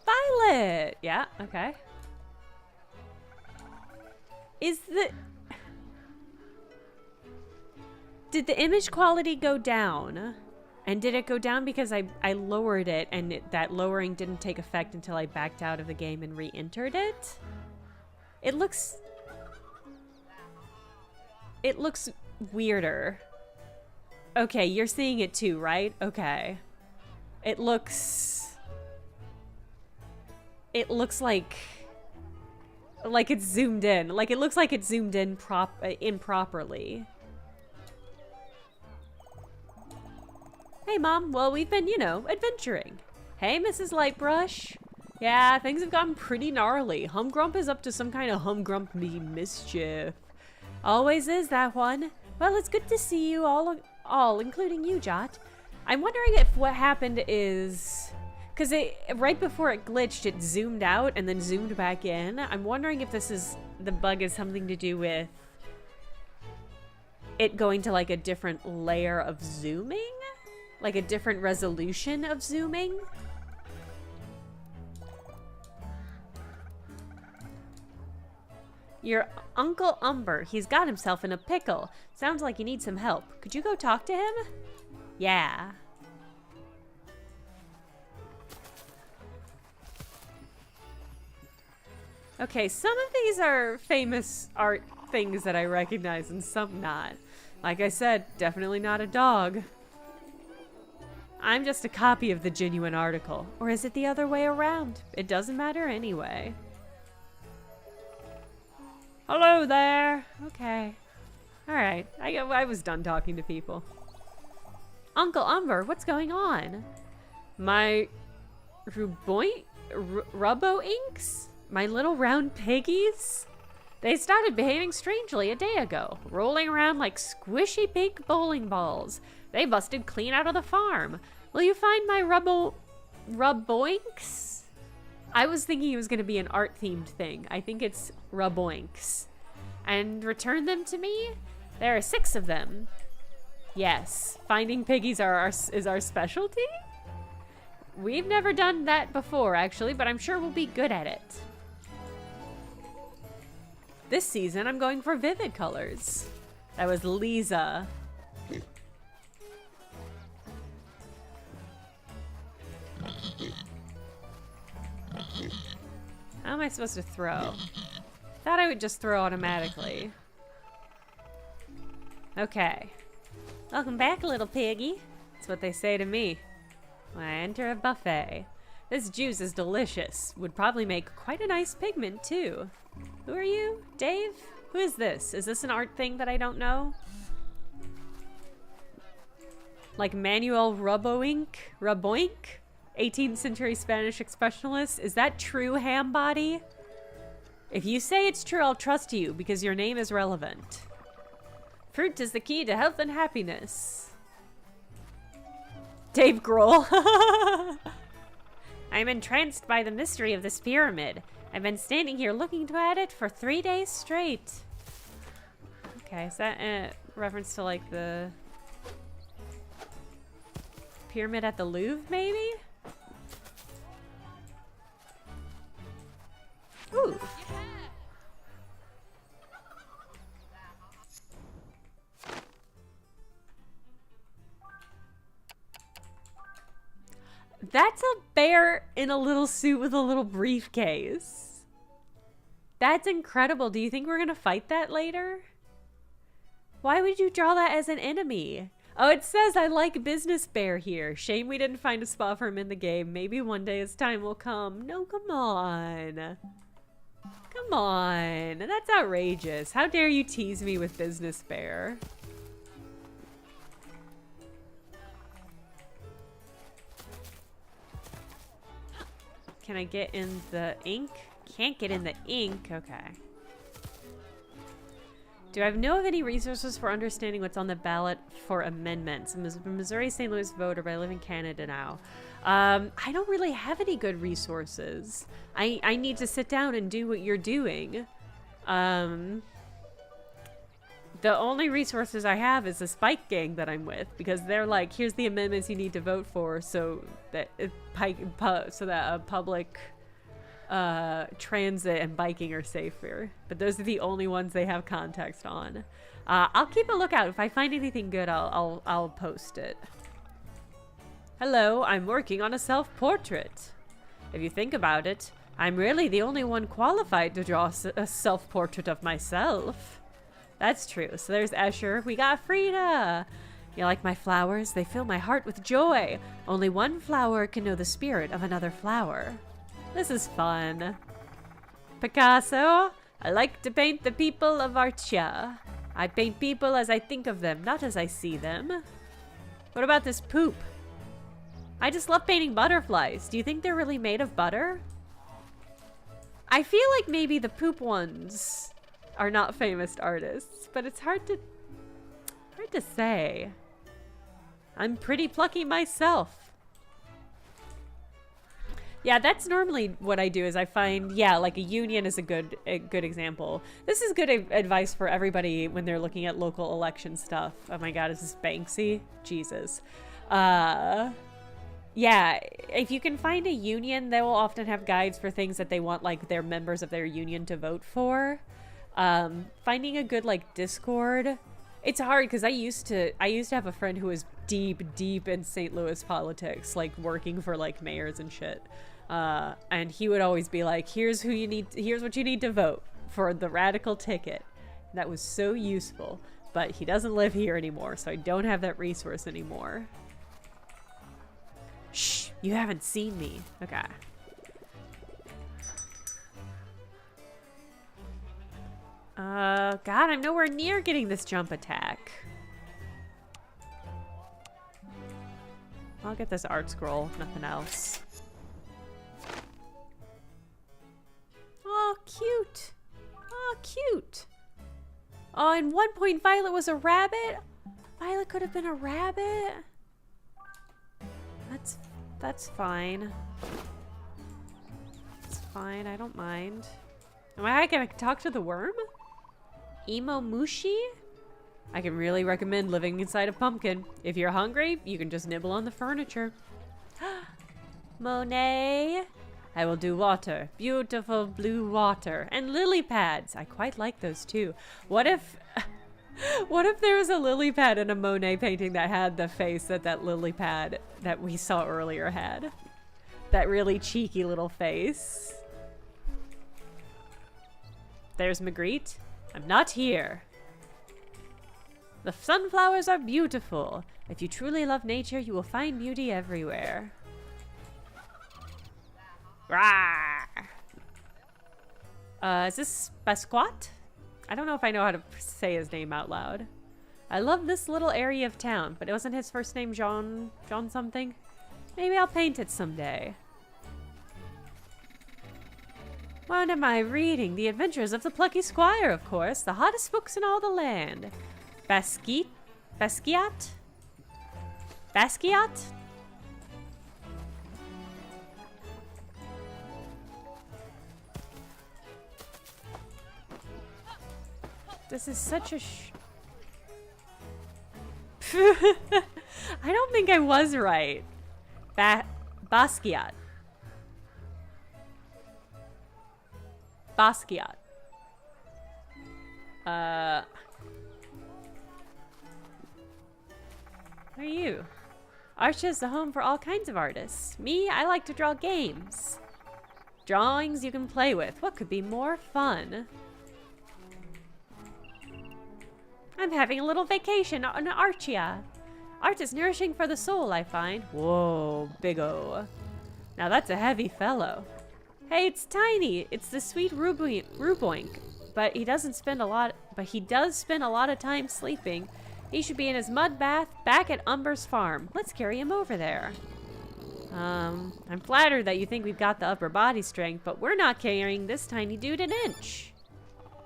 S1: Violet! Yeah, okay. Did the image quality go down? And did it go down because I lowered it and that lowering didn't take effect until I backed out of the game and re-entered it? It looks weirder. Okay, you're seeing it too, right? Okay. It looks like it's zoomed in. Like it looks like it's zoomed in improperly. Hey, Mom. Well, we've been, you know, adventuring. Hey, Mrs. Lightbrush. Yeah, things have gotten pretty gnarly. Humgrump is up to some kind of humgrumpy mischief. Always is, that one. Well, it's good to see you all, including you, Jot. I'm wondering if what happened is... Because right before it glitched, it zoomed out and then zoomed back in. I'm wondering if the bug is something to do with it going to like a different layer of zooming? Like a different resolution of zooming? Your Uncle Umber, he's got himself in a pickle. Sounds like you need some help. Could you go talk to him? Yeah. Okay, some of these are famous art things that I recognize and some not. Like I said, definitely not a dog. I'm just a copy of the genuine article. Or is it the other way around? It doesn't matter anyway. Hello there. Okay. Alright. I was done talking to people. Uncle Umber, what's going on? My Rubbo-inks? My little round piggies? They started behaving strangely a day ago, rolling around like squishy pink bowling balls. They busted clean out of the farm. Will you find my Rubboinks? I was thinking it was going to be an art-themed thing. I think it's Rubboinks. And return them to me? There are 6 of them. Yes, finding piggies is our specialty? We've never done that before, actually, but I'm sure we'll be good at it. This season, I'm going for vivid colors. That was Lisa. How am I supposed to throw? Thought I would just throw automatically. Okay. Welcome back, little piggy. That's what they say to me when I enter a buffet. This juice is delicious. Would probably make quite a nice pigment, too. Who are you? Dave? Who is this? Is this an art thing that I don't know? Like Manuel Raboink? 18th century Spanish expressionist? Is that true, ham body? If you say it's true, I'll trust you because your name is relevant. Fruit is the key to health and happiness. Dave Grohl. I'm entranced by the mystery of this pyramid. I've been standing here looking at it for 3 days straight. Okay, is that a reference to like the pyramid at the Louvre, maybe? Ooh. That's a bear in a little suit with a little briefcase. That's incredible. Do you think we're gonna fight that later? Why would you draw that as an enemy? Oh, it says I like business bear here. Shame we didn't find a spot for him in the game. Maybe one day his time will come. No, come on. Come on. That's outrageous. How dare you tease me with business bear? Can I get in the ink? Can't get in the ink. Okay. Do I know of any resources for understanding what's on the ballot for amendments? I'm a Missouri St. Louis voter, but I live in Canada now. I don't really have any good resources. I need to sit down and do what you're doing. The only resources I have is the Spike Gang that I'm with, because they're like, here's the amendments you need to vote for so that public transit and biking are safer. But those are the only ones they have context on. I'll keep a lookout. If I find anything good, I'll post it. Hello, I'm working on a self-portrait. If you think about it, I'm really the only one qualified to draw a self-portrait of myself. That's true. So there's Escher. We got Frida. You like my flowers? They fill my heart with joy. Only one flower can know the spirit of another flower. This is fun. Picasso. I like to paint the people of Artia. I paint people as I think of them, not as I see them. What about this poop? I just love painting butterflies. Do you think they're really made of butter? I feel like maybe the poop ones are not famous artists, but it's hard to say. I'm pretty plucky myself. Yeah, that's normally what I do is I find, yeah, like a union is a good example. This is good advice for everybody when they're looking at local election stuff. Oh my god, is this Banksy? Jesus. Yeah, if you can find a union, they will often have guides for things that they want like their members of their union to vote for. Finding a good like Discord, it's hard because I used to have a friend who was deep in St. Louis politics, like working for like mayors and shit, and he would always be like, here's what you need to vote for the radical ticket. That was so useful, but he doesn't live here anymore, so I don't have that resource anymore. Shh, you haven't seen me. Okay. God, I'm nowhere near getting this jump attack. I'll get this art scroll, nothing else. Oh, cute. Oh, cute. Oh, and 1 point Violet was a rabbit? Violet could have been a rabbit? That's fine. It's fine, I don't mind. Am I gonna talk to the worm? Emo Mushi? I can really recommend living inside a pumpkin. If you're hungry, you can just nibble on the furniture. Monet. I will do water. Beautiful blue water. And lily pads. I quite like those too. What if there was a lily pad in a Monet painting that had the face that lily pad that we saw earlier had? That really cheeky little face. There's Magritte. I'm not here. The sunflowers are beautiful. If you truly love nature, you will find beauty everywhere. Rah! Is this Basquiat? I don't know if I know how to say his name out loud. I love this little area of town, but it wasn't his first name John something? Maybe I'll paint it someday. What am I reading? The Adventures of the Plucky Squire, of course. The hottest books in all the land. Basquiat? Basquiat? Basquiat? This is such a I don't think I was right. Basquiat. Basquiat. Who are you? Archa's the home for all kinds of artists. Me, I like to draw games. Drawings you can play with. What could be more fun? I'm having a little vacation on Archia. Art is nourishing for the soul, I find. Whoa, big-o. Now that's a heavy fellow. Hey, it's Tiny. It's the sweet Ruboink. But he does spend a lot of time sleeping. He should be in his mud bath back at Umber's farm. Let's carry him over there. I'm flattered that you think we've got the upper body strength, but we're not carrying this tiny dude an inch.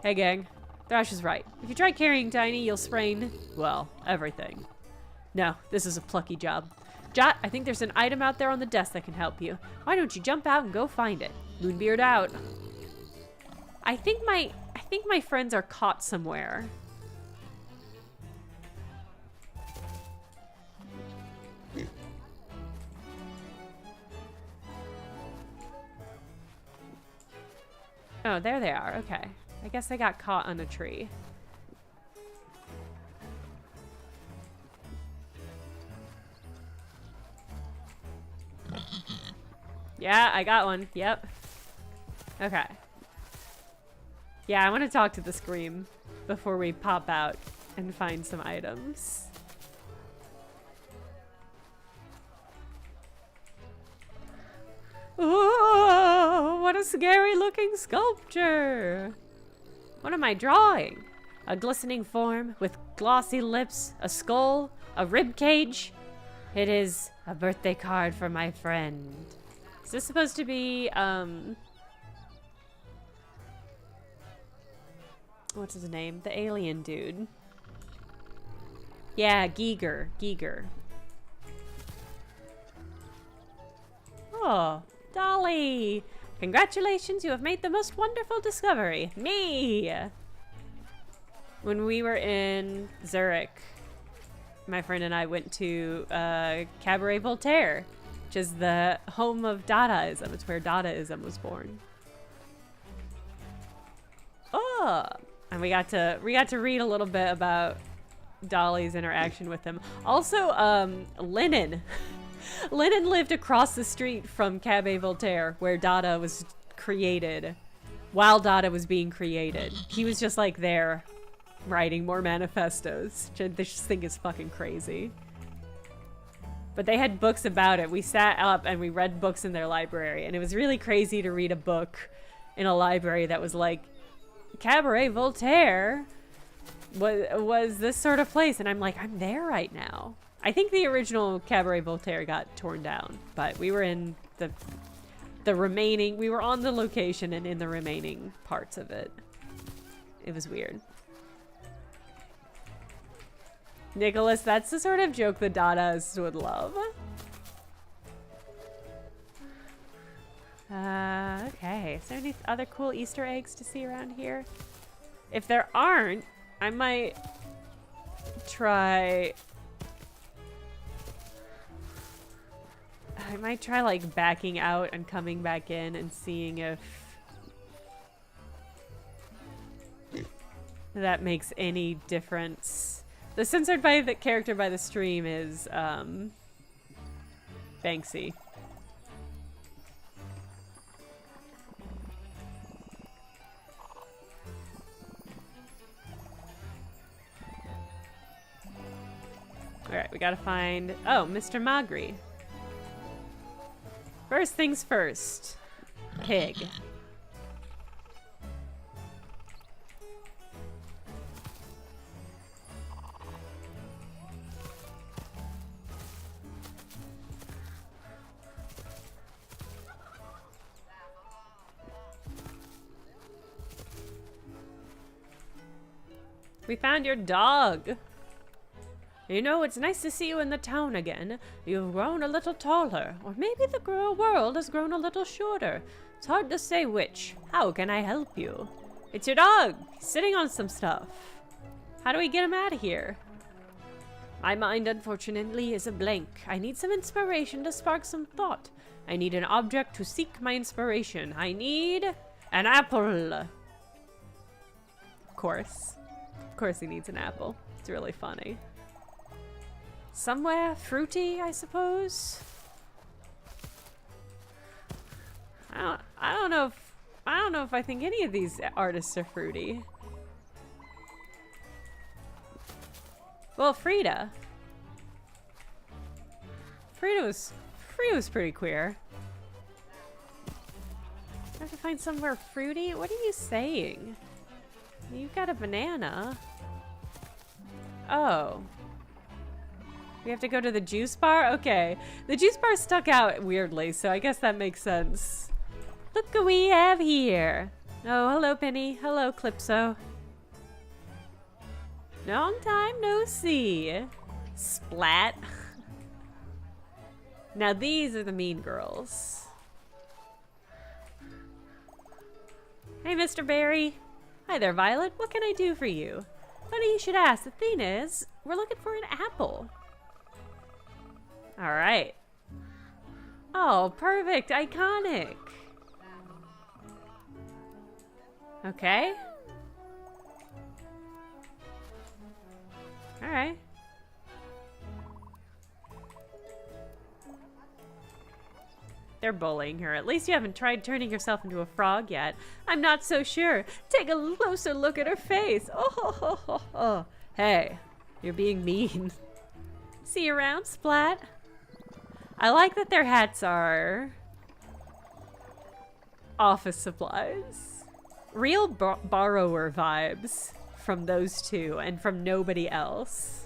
S1: Hey, gang. Thrash is right. If you try carrying Tiny, you'll sprain, well, everything. No, this is a plucky job. Jot, I think there's an item out there on the desk that can help you. Why don't you jump out and go find it? Moonbeard out. I think my friends are caught somewhere. Oh, there they are. Okay. I guess I got caught on a tree. Yeah, I got one. Yep. Okay. Yeah, I want to talk to the Scream before we pop out and find some items. Oh, what a scary looking sculpture! What am I drawing? A glistening form with glossy lips, a skull, a rib cage. It is a birthday card for my friend. Is this supposed to be, what's his name? The alien dude. Yeah, Giger. Oh, Dolly! Congratulations, you have made the most wonderful discovery. Me! When we were in Zurich, my friend and I went to Cabaret Voltaire, which is the home of Dadaism. It's where Dadaism was born. Oh! And we got to read a little bit about Dolly's interaction with him. Also, Lennon. Lennon lived across the street from Cabaret Voltaire, where Dada was created. While Dada was being created. He was just like there, writing more manifestos. This thing is fucking crazy. But they had books about it. We sat up and we read books in their library. And it was really crazy to read a book in a library that was like, Cabaret Voltaire was this sort of place. And I'm like, I'm there right now. I think the original Cabaret Voltaire got torn down, but we were in the remaining, we were on the location and in the remaining parts of it. It was weird. Nicholas, that's the sort of joke the Dadaists would love. Okay. Is there any other cool Easter eggs to see around here? If there aren't, I might try like backing out and coming back in and seeing if that makes any difference. The censored by the character by the stream is Banksy. Alright, we gotta find... Oh, Mr. Magri. First things first. Pig. We found your dog. You know, it's nice to see you in the town again. You've grown a little taller, or maybe the world has grown a little shorter. It's hard to say which. How can I help you? It's your dog. He's sitting on some stuff. How do we get him out of here? My mind, unfortunately, is a blank. I need some inspiration to spark some thought. I need an object to seek my inspiration. I need an apple. Of course. Of course he needs an apple. It's really funny. Somewhere fruity, I suppose. I don't know if I think any of these artists are fruity. Well, Frida was pretty queer. I have to find somewhere fruity? What are you saying? You've got a banana. Oh. We have to go to the juice bar? Okay. The juice bar stuck out weirdly, so I guess that makes sense. Look what we have here. Oh, hello, Penny. Hello, Calypso. Long time no see. Splat. Now these are the mean girls. Hey, Mr. Barry. Hi there, Violet. What can I do for you? Funny you should ask. The thing is, we're looking for an apple. All right. Oh, perfect. Iconic. Okay. All right. They're bullying her. At least you haven't tried turning yourself into a frog yet. I'm not so sure. Take a closer look at her face. Oh. Hey, you're being mean. See you around, Splat. I like that their hats are office supplies. Real borrower vibes from those two and from nobody else.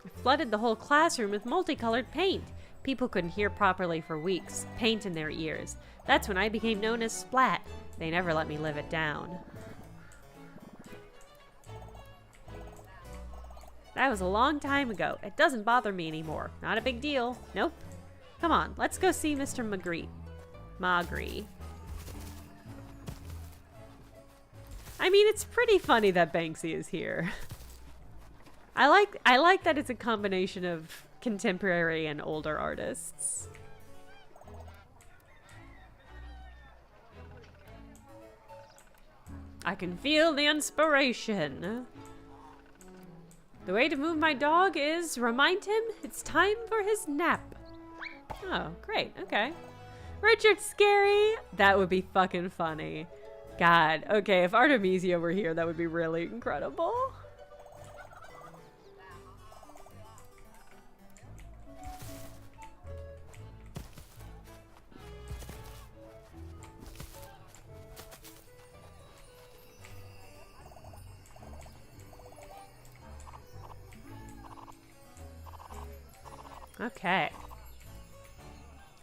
S1: I flooded the whole classroom with multicolored paint. People couldn't hear properly for weeks. Paint in their ears. That's when I became known as Splat. They never let me live it down. That was a long time ago. It doesn't bother me anymore. Not a big deal. Nope. Come on, let's go see Mr. Magri. I mean, it's pretty funny that Banksy is here. I like that it's a combination of contemporary and older artists. I can feel the inspiration. The way to move my dog is remind him it's time for his nap. Oh, great. Okay. Richard Scary. That would be fucking funny. God. Okay, if Artemisia were here, that would be really incredible. Okay.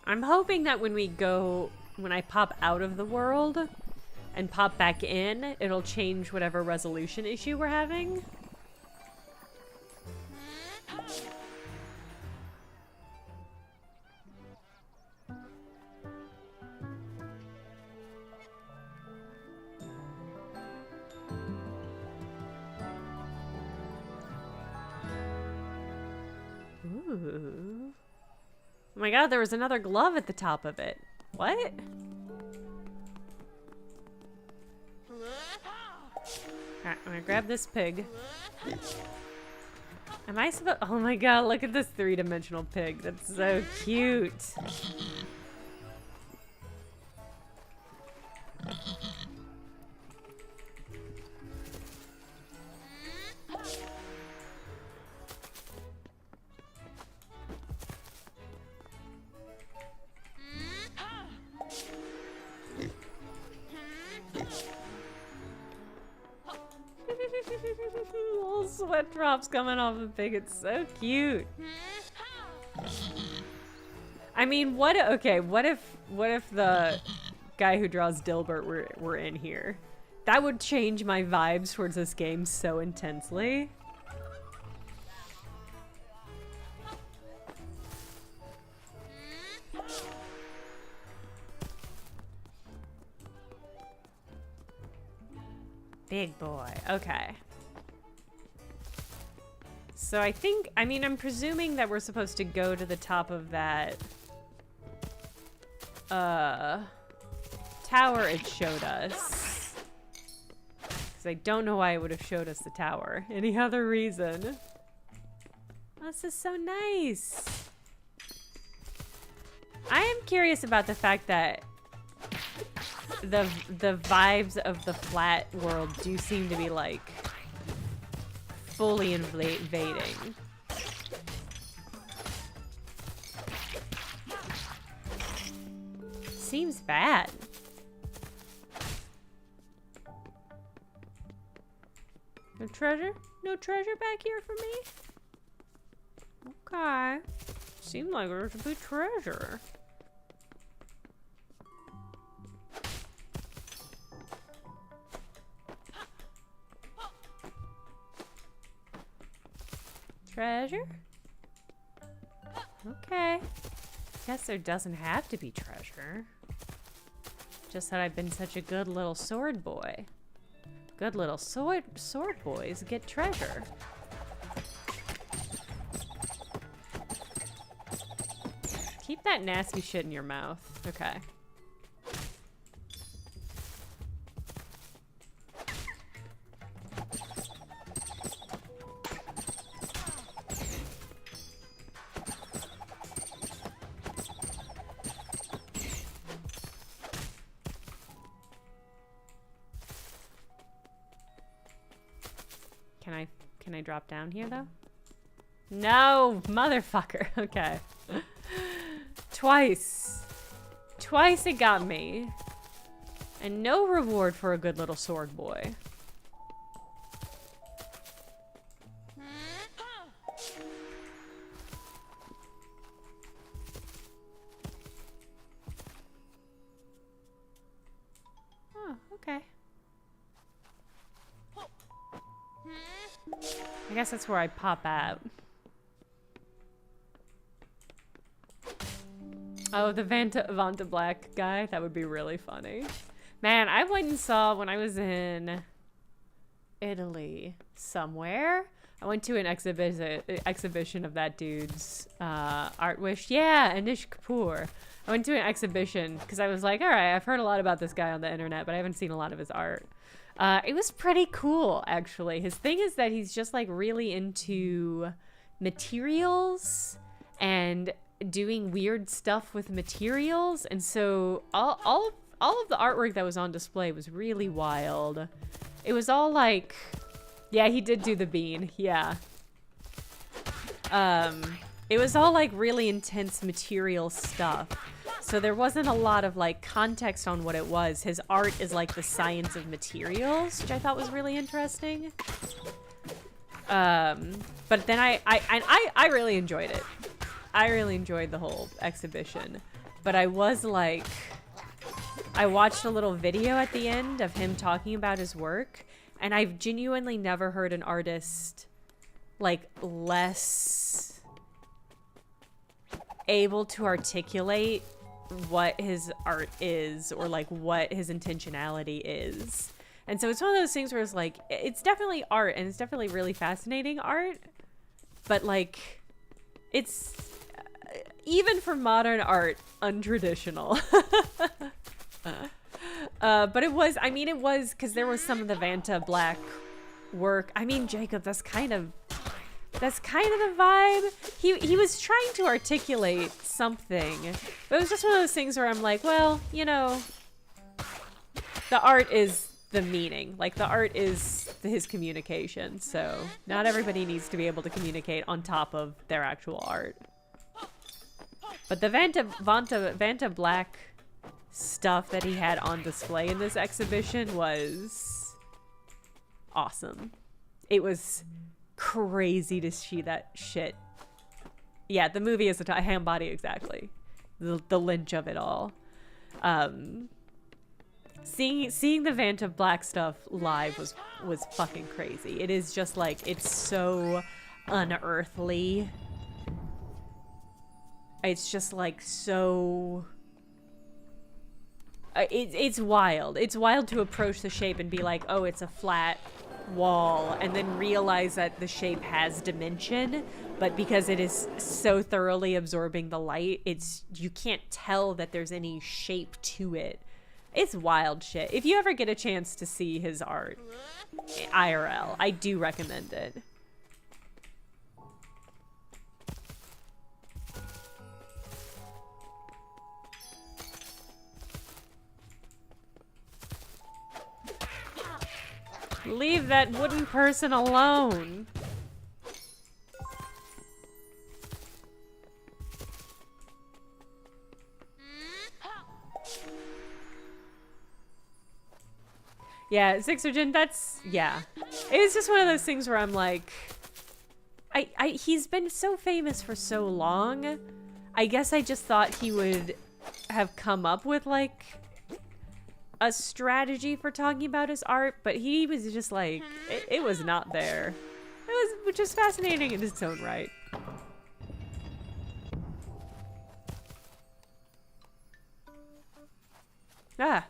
S1: I'm hoping that when I pop out of the world and pop back in, it'll change whatever resolution issue we're having. Ooh. Oh my god, there was another glove at the top of it. What? Alright, I'm gonna grab this pig. Am I supposed— oh my god, look at this three-dimensional pig. That's so cute. sweat drops coming off the pig. It's so cute. I mean, what if the guy who draws Dilbert were in here? That would change my vibes towards this game so intensely. Big boy. Okay. So I mean, I'm presuming that we're supposed to go to the top of that tower it showed us. Because I don't know why it would have showed us the tower. Any other reason? Oh, this is so nice. I am curious about the fact that the vibes of the flat world do seem to be like fully invading. Seems bad. No treasure? No treasure back here for me? Okay. Seemed like there should be treasure. Treasure? Okay. Guess there doesn't have to be treasure. Just that I've been such a good little sword boy. Good little sword boys get treasure. Keep that nasty shit in your mouth. Okay. Can I drop down here though? No, motherfucker. Okay. Twice it got me. And no reward for a good little sword boy. Oh, okay. I guess that's where I pop out. Oh, the Vanta Black guy? That would be really funny. Man, I went and saw when I was in Italy somewhere. I went to an exhibition of that dude's art wish. Yeah, Anish Kapoor. I went to an exhibition because I was like, all right, I've heard a lot about this guy on the internet, but I haven't seen a lot of his art. It was pretty cool, actually. His thing is that he's just like really into materials and doing weird stuff with materials, and so all of the artwork that was on display was really wild. It was all like, yeah, he did do the bean, yeah. It was all like really intense material stuff. So there wasn't a lot of like context on what it was. His art is like the science of materials, which I thought was really interesting. But then I really enjoyed it. I really enjoyed the whole exhibition. But I was like, I watched a little video at the end of him talking about his work, and I've genuinely never heard an artist like less able to articulate what his art is, or like what his intentionality is. And so it's one of those things where it's like, it's definitely art, and it's definitely really fascinating art, but like, it's even for modern art, untraditional. But it was, I mean, it was, because there was some of the Vanta Black work. I mean, Jacob, that's kind of the vibe. He was trying to articulate something, but it was just one of those things where I'm like, well, you know, the art is the meaning. Like, the art is his communication, so not everybody needs to be able to communicate on top of their actual art. But the Vanta Black stuff that he had on display in this exhibition was awesome. It was crazy to see that shit. Yeah, the movie is a ham body, exactly. The lynch of it all. Seeing the Vanta Black stuff live was fucking crazy. It is just like, it's so unearthly. It's just like so... It's wild. It's wild to approach the shape and be like, oh, it's a flat wall, and then realize that the shape has dimension, but because it is so thoroughly absorbing the light, you can't tell that there's any shape to it. It's wild shit. If you ever get a chance to see his art IRL, I do recommend it. Leave that wooden person alone. Yeah, Sixergen, that's, yeah. It was just one of those things where I'm like, he's been so famous for so long. I guess I just thought he would have come up with, like, a strategy for talking about his art, but he was just like, it was not there. Which is fascinating in its own right. Ah.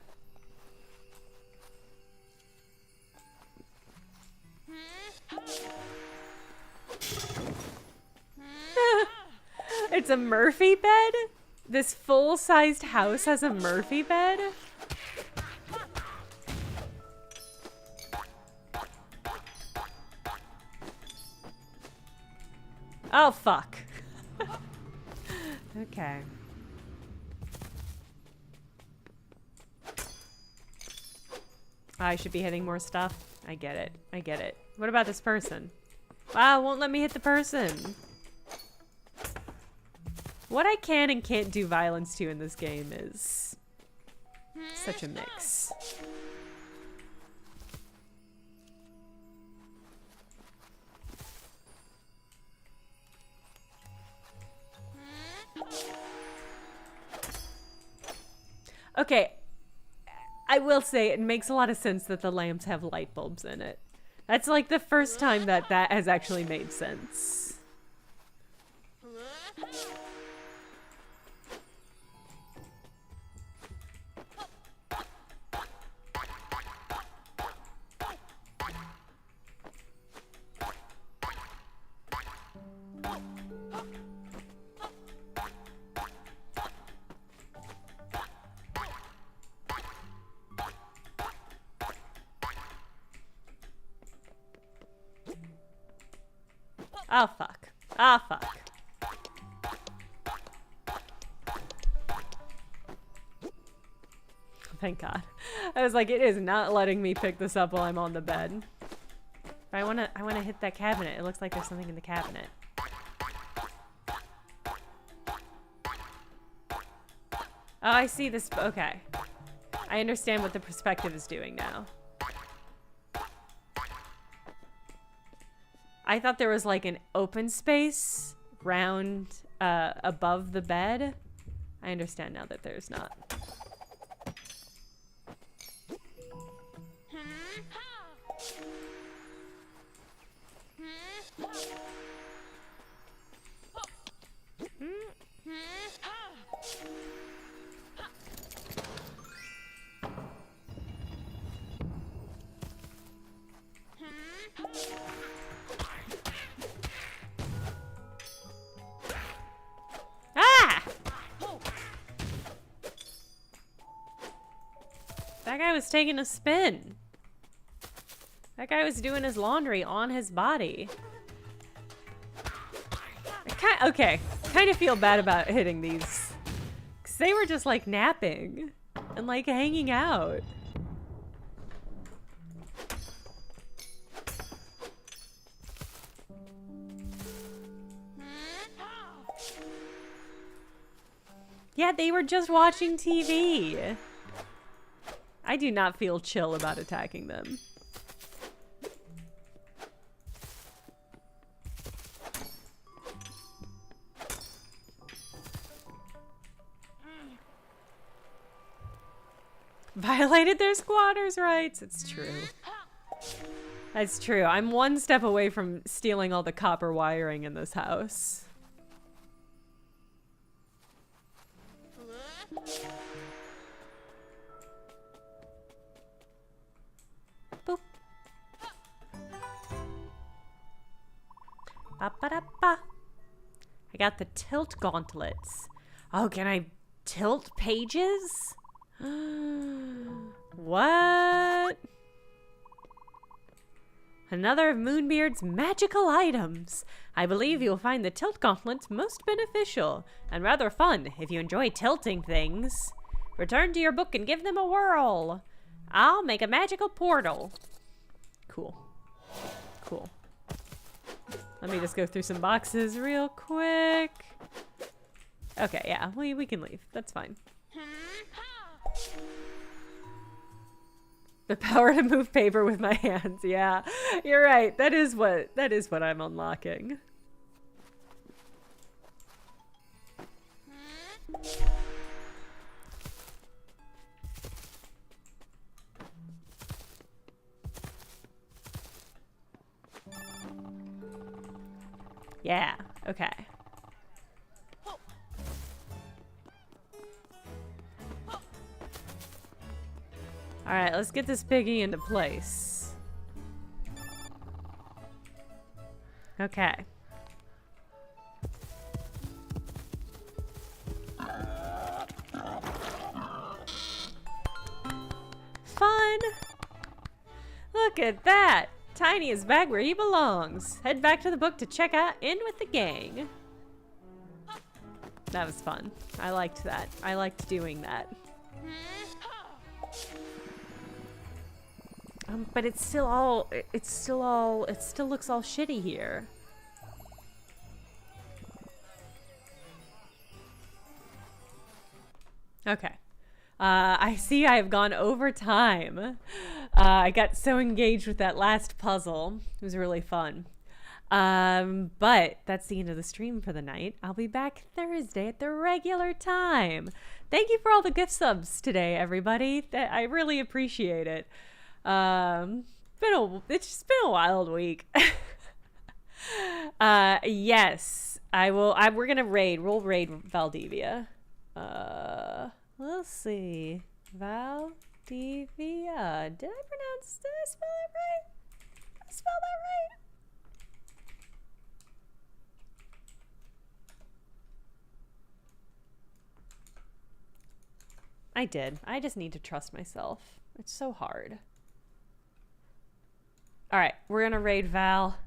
S1: It's a Murphy bed? This full-sized house has a Murphy bed? Oh, fuck. Okay. I should be hitting more stuff. I get it. I get it. What about this person? Wow, won't let me hit the person. What I can and can't do violence to in this game is such a mix. Okay, I will say it makes a lot of sense that the lamps have light bulbs in it. That's like the first time that has actually made sense. Oh, fuck. Ah, fuck. Thank God. I was like, it is not letting me pick this up while I'm on the bed. But I wanna hit that cabinet. It looks like there's something in the cabinet. Oh, I see this. Okay. I understand what the perspective is doing now. I thought there was like an open space round above the bed. I understand now that there's not. That guy was taking a spin. That guy was doing his laundry on his body. Okay, kind of feel bad about hitting these. Because they were just like napping and like hanging out. Yeah, they were just watching TV. I do not feel chill about attacking them. violated their squatters' rights. It's true. That's true. I'm one step away from stealing all the copper wiring in this house. Boop. Ba-ba-da-ba. I got the tilt gauntlets. Oh, can I tilt pages? What? Another of Moonbeard's magical items. I believe you'll find the tilt gauntlets most beneficial and rather fun if you enjoy tilting things. Return to your book and give them a whirl. I'll make a magical portal. Cool. Cool. Let me just go through some boxes real quick. Okay, yeah, we can leave. That's fine. The power to move paper with my hands. Yeah, you're right. That is what I'm unlocking. Yeah, okay. All right, let's get this piggy into place. Okay. Fun! Look at that! Tiny is back where he belongs. Head back to the book to check out in with the gang. That was fun. I liked that. I liked doing that. But it still looks all shitty here. Okay. I see I have gone over time. I got so engaged with that last puzzle. It was really fun. But that's the end of the stream for the night. I'll be back Thursday at the regular time. Thank you for all the gift subs today, everybody. I really appreciate it. It's just been a wild week. Yes, I will. We're gonna raid. We'll raid Valdivia. We'll see. Valdivia. Did I spell it right? Did I spell that right? I did. I just need to trust myself. It's so hard. All right, we're gonna raid Val.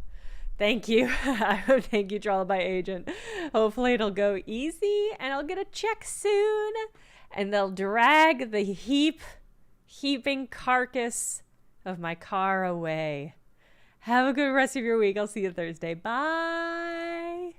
S1: Thank you. Thank you, Trollby Agent. Hopefully it'll go easy and I'll get a check soon and they'll drag the heaping carcass of my car away. Have a good rest of your week. I'll see you Thursday. Bye.